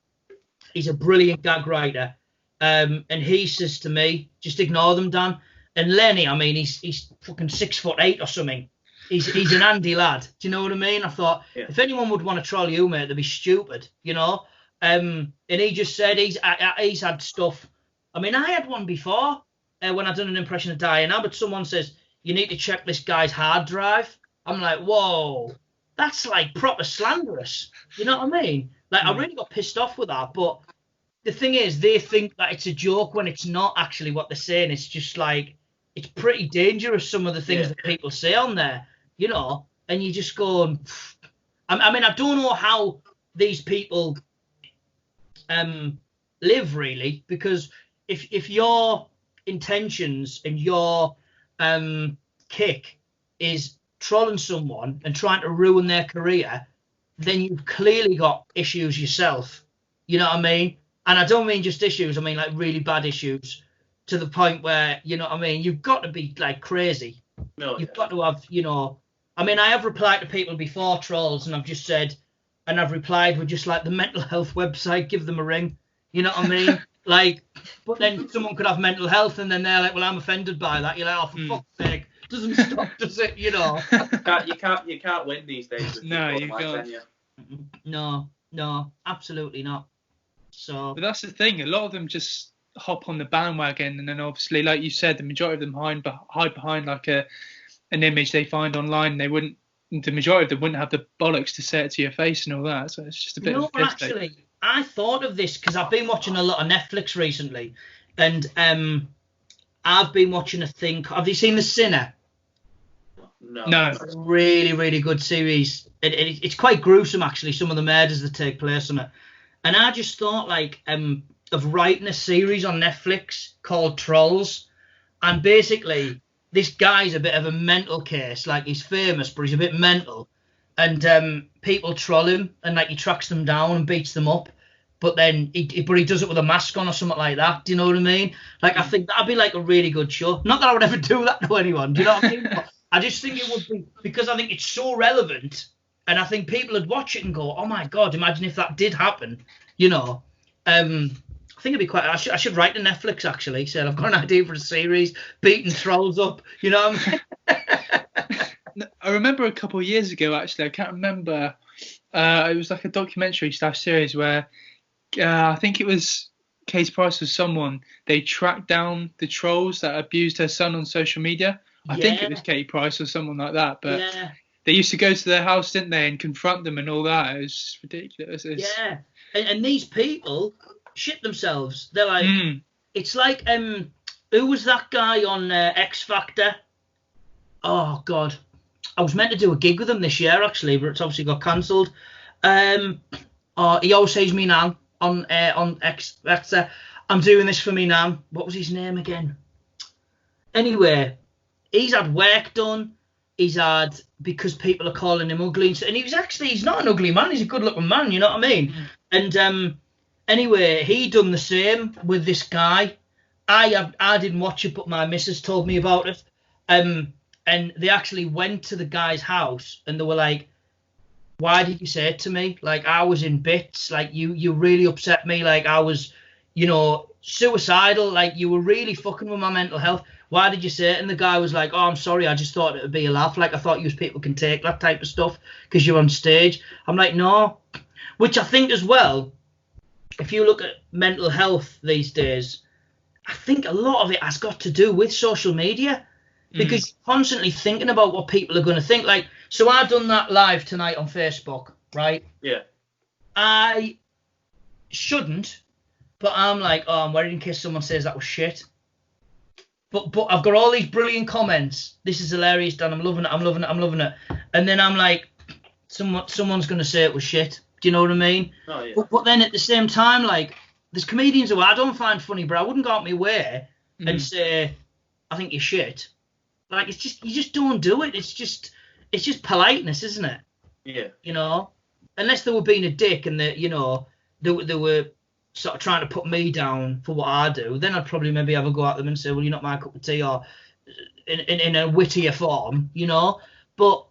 He's a brilliant gag writer, and he says to me, just ignore them, Dan. And Lenny, I mean, he's fucking 6'8" or something. He's an handy lad. Do you know what I mean? I thought, if anyone would want to troll you, mate, they'd be stupid, you know. And he just said he's had stuff. I mean, I had one before when I'd done an impression of Diana, but someone says, you need to check this guy's hard drive. I'm like, whoa, that's like proper slanderous. You know what I mean? Like, I really got pissed off with that. But the thing is, they think that it's a joke when it's not actually what they're saying. It's just like, it's pretty dangerous, some of the things that people say on there, you know, and you just go, I mean, I don't know how these people live, really, because if your intentions and your kick is trolling someone and trying to ruin their career, then you've clearly got issues yourself, you know what I mean? And I don't mean just issues, I mean like really bad issues, to the point where, you know what I mean, you've got to be like crazy. You've got to have, you know, I mean, I have replied to people before, trolls, and I've just said, and I've replied with just like the mental health website, give them a ring, you know what I mean? Like, but then someone could have mental health, and then they're like, well, I'm offended by that. You're like, oh, for fuck's sake, doesn't stop, does it? You know. You can't win these days. No, you can't. No, absolutely not. So. But that's the thing. A lot of them just hop on the bandwagon, and then obviously, like you said, the majority of them hide behind like an image they find online. The majority of them wouldn't have the bollocks to say it to your face and all that. So it's just a bit of a piss take. Actually, I thought of this because I've been watching a lot of Netflix recently, and I've been watching a thing. Have you seen The Sinner? No. It's a really, really good series. It's quite gruesome, actually, some of the murders that take place on it. And I just thought, like, of writing a series on Netflix called Trolls. And basically, this guy's a bit of a mental case. Like, he's famous, but he's a bit mental. And people troll him, and, like, he tracks them down and beats them up. But then he does it with a mask on or something like that. Do you know what I mean? Like, I think that'd be, like, a really good show. Not that I would ever do that to anyone. Do you know what I mean? But I just think it would be, because I think it's so relevant, and I think people would watch it and go, oh, my God, imagine if that did happen, you know. I think it'd be quite, I should write to Netflix, actually, say I've got an idea for a series, beating trolls up, you know what I mean? I remember a couple of years ago, actually, I can't remember, it was like a documentary style series where I think it was Case Price or someone, they tracked down the trolls that abused her son on social media. I think it was Kate Price or someone like that, but they used to go to their house, didn't they, and confront them and all that. It was just ridiculous. Yeah, and these people shit themselves. They're like, it's like, who was that guy on X Factor? Oh, God. I was meant to do a gig with him this year, actually, but it's obviously got cancelled. He always says me now on X Factor. I'm doing this for me now. What was his name again? Anyway, he's had work done. He's had, because people are calling him ugly. And he's not an ugly man. He's a good looking man, you know what I mean? And anyway, he done the same with this guy. I didn't watch it, but my missus told me about it. And they actually went to the guy's house, and they were like, why did you say it to me? Like, I was in bits. Like, you really upset me. Like, I was, you know, suicidal. Like, you were really fucking with my mental health. Why did you say it? And the guy was like, oh, I'm sorry. I just thought it would be a laugh. Like, I thought you people can take that type of stuff because you're on stage. I'm like, no. Which I think as well, if you look at mental health these days, I think a lot of it has got to do with social media, because you're constantly thinking about what people are going to think. Like, so I've done that live tonight on Facebook, right? Yeah. I shouldn't, but I'm like, oh, I'm worried in case someone says that was shit. But I've got all these brilliant comments. This is hilarious, Dan. I'm loving it. And then I'm like, someone's going to say it was shit. Do you know what I mean? Oh, yeah. But then at the same time, like, there's comedians who I don't find funny, but I wouldn't go out my way and say, I think you're shit. Like, it's just, you just don't do it. It's just politeness, isn't it? Yeah. You know, unless they were being a dick and they were sort of trying to put me down for what I do, then I'd probably maybe have a go at them and say, well, you're not my cup of tea, or in a wittier form, you know. But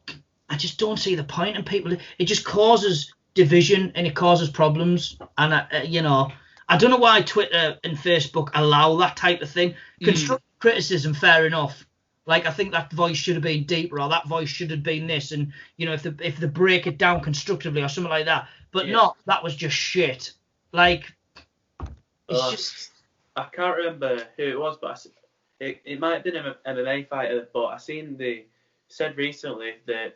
I just don't see the point in people. It just causes division and it causes problems. And I don't know why Twitter and Facebook allow that type of thing. Constructive criticism, fair enough. Like, I think that voice should have been deeper, or that voice should have been this, and you know, if they break it down constructively or something like that. But not, that was just shit. Like, it's just. I can't remember who it was, but it might have been an MMA fighter. But I seen they said recently that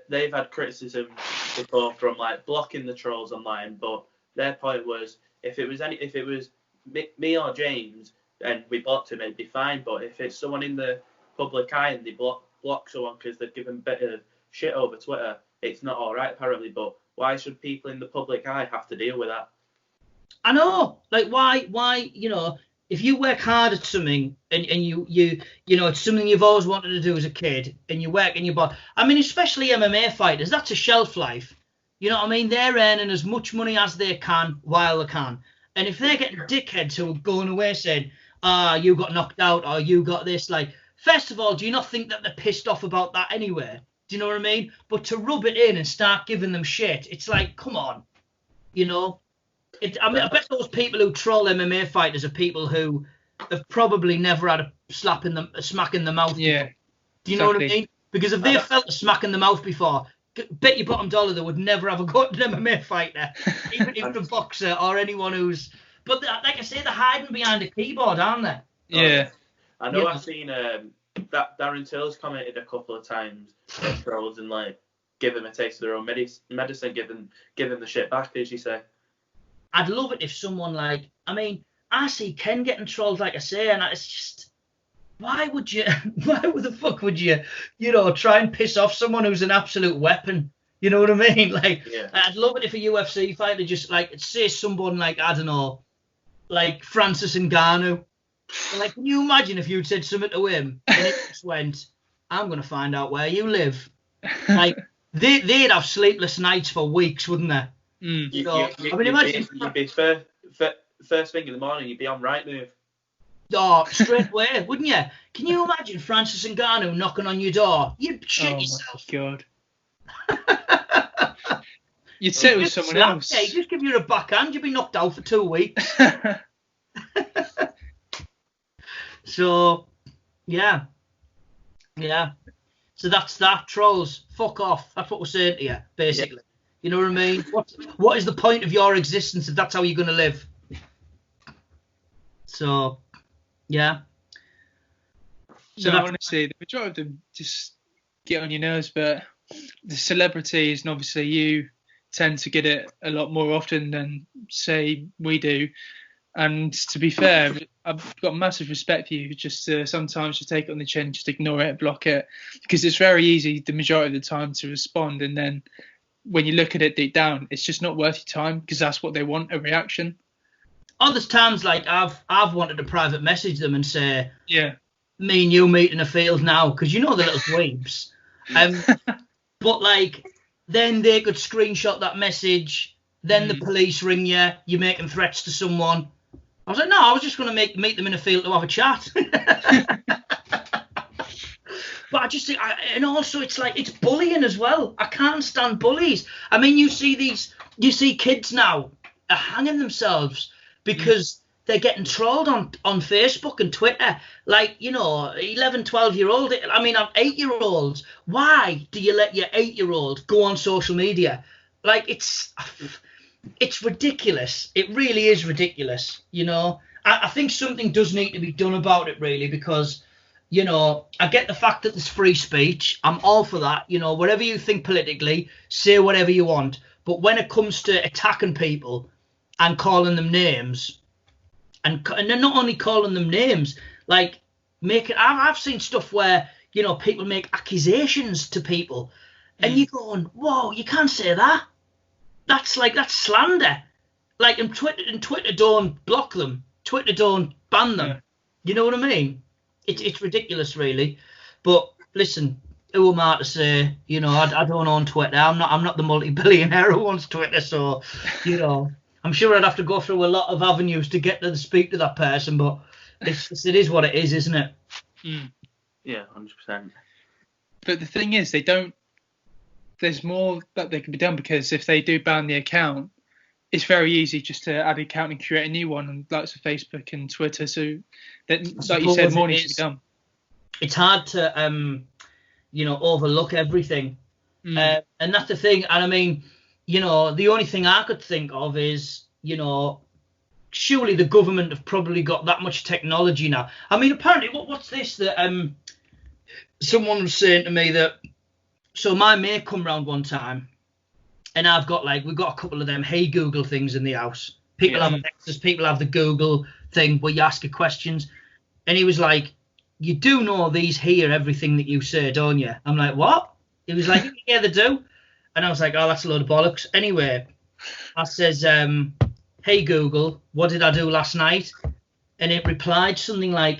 they've had criticism before from like blocking the trolls online. But their point was, if it was me or James and we blocked him, it'd be fine. But if it's someone in the public eye and they block someone because they've given a bit of shit over Twitter, it's not all right apparently. But why should people in the public eye have to deal with that? I know, like, why, you know, if you work hard at something and you know, it's something you've always wanted to do as a kid, and you work and you buy, I mean, especially MMA fighters, that's a shelf life. You know what I mean? They're earning as much money as they can while they can. And if they're getting dickheads who are going away saying, you got knocked out, or you got this, like, first of all, do you not think that they're pissed off about that anyway? Do you know what I mean? But to rub it in and start giving them shit, it's like, come on, you know? I mean, I bet those people who troll MMA fighters are people who have probably never had a smack in the mouth. Yeah. Before. Do you know what I mean? Because if they felt a smack in the mouth before, bet your bottom dollar they would never have a go at an MMA fighter, even a boxer or anyone who's. But like I say, they're hiding behind a keyboard, aren't they? Yeah. I know. I've seen that Darren Till's commented a couple of times on trolls and like give them a taste of their own medicine, give them the shit back, as you say. I'd love it if someone like, I mean, I see Ken getting trolled, like I say, and it's just, why the fuck would you, you know, try and piss off someone who's an absolute weapon? You know what I mean? Like, I'd love it if a UFC fighter just, like, say someone like, I don't know, like Francis Ngannou. Like, can you imagine if you'd said something to him and it just went, I'm going to find out where you live? Like, they'd have sleepless nights for weeks, wouldn't they? I mean, imagine you'd be first thing in the morning, you'd be on Rightmove. Oh, straight away, wouldn't you? Can you imagine Francis Ngannou knocking on your door? You'd shit yourself. Oh my God. You'd say it was someone else. Yeah, just give you a backhand, you'd be knocked out for 2 weeks. So, yeah. So that's that. Trolls, fuck off. That's what we're saying to you, basically. Yeah. You know what I mean? What is the point of your existence if that's how you're going to live? So, yeah. So no, honestly, the majority of them just get on your nerves, but the celebrities, and obviously you, tend to get it a lot more often than, say, we do. And to be fair, I've got massive respect for you just to sometimes just take it on the chin, just ignore it, block it, because it's very easy the majority of the time to respond, and then when you look at it deep down, it's just not worth your time because that's what they want, a reaction. Oh, there's times like I've wanted to private message them and say, yeah, me and you meet in a field now, because you know the little dweebs. But like, then they could screenshot that message, then the police ring you, you're making threats to someone. I was like, no, I was just going to meet them in a field to have a chat. But I just think, and also it's like, it's bullying as well. I can't stand bullies. I mean, you see kids now are hanging themselves because they're getting trolled on Facebook and Twitter. Like, you know, 11, 12-year-old, I mean, 8-year-olds. Why do you let your 8-year-old go on social media? Like, it's ridiculous. It really is ridiculous, you know. I think something does need to be done about it, really, because, you know, I get the fact that there's free speech. I'm all for that. You know, whatever you think politically, say whatever you want. But when it comes to attacking people and calling them names, and they're not only calling them names, like, I've seen stuff where, you know, people make accusations to people. And you're going, whoa, you can't say that. That's slander. Like, and Twitter don't block them. Twitter don't ban them. Yeah. You know what I mean? It's ridiculous, really. But listen, who am I to say? You know, I don't own Twitter. I'm not the multi-billionaire who owns Twitter. So, you know, I'm sure I'd have to go through a lot of avenues to get to speak to that person. But it is what it is, isn't it? Yeah, 100%. But the thing is, there's more that they can be done, because if they do ban the account, it's very easy just to add an account and create a new one on lots of Facebook and Twitter. So that, like you said, more needs to be done. It's hard to overlook everything. And that's the thing. And I mean, you know, the only thing I could think of is, you know, surely the government have probably got that much technology now. I mean, apparently, what's this that someone was saying to me that, so my mate come round one time, and we've got a couple of them Hey Google things in the house. People have Alexas, people have the Google thing where you ask it questions. And he was like, you do know these hear everything that you say, don't you? I'm like, what? He was like, yeah, they do. And I was like, oh, that's a load of bollocks. Anyway, I says, hey Google, what did I do last night? And it replied something like,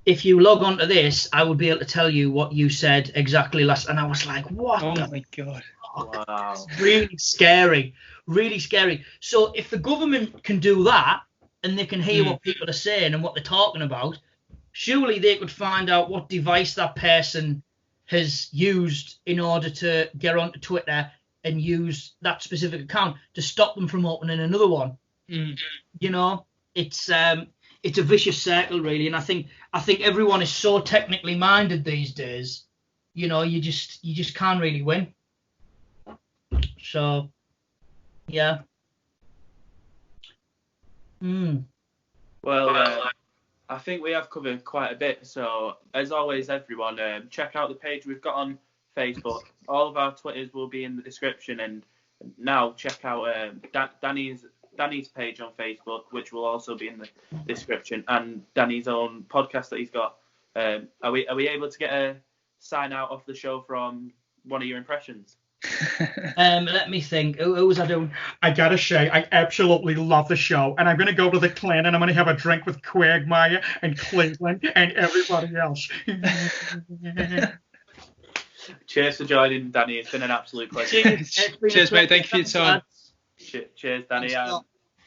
if you log on to this, I will be able to tell you what you said exactly last. And I was like, what? Oh my God. Wow. Really scary. Really scary. So if the government can do that, and they can hear what people are saying and what they're talking about, surely they could find out what device that person has used in order to get onto Twitter and use that specific account to stop them from opening another one. You know, it's a vicious circle, really. And I think everyone is so technically minded these days. You know, you just can't really win. So, yeah. Well, I think we have covered quite a bit. So, as always, everyone, check out the page we've got on Facebook. All of our Twitters will be in the description. And now check out Danny's page on Facebook, which will also be in the description, and Danny's own podcast that he's got. Are we able to get a sign out of the show from one of your impressions? Let me think. Who was I doing? I gotta say, I absolutely love the show, and I'm gonna go to the Clan and I'm gonna have a drink with Quagmire and Cleveland and everybody else. Cheers for joining, Danny. It's been an absolute pleasure. Cheers, mate. Thank you for your time. Cheers, Danny.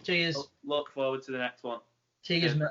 Cheers. Look forward to the next one. Cheers, mate.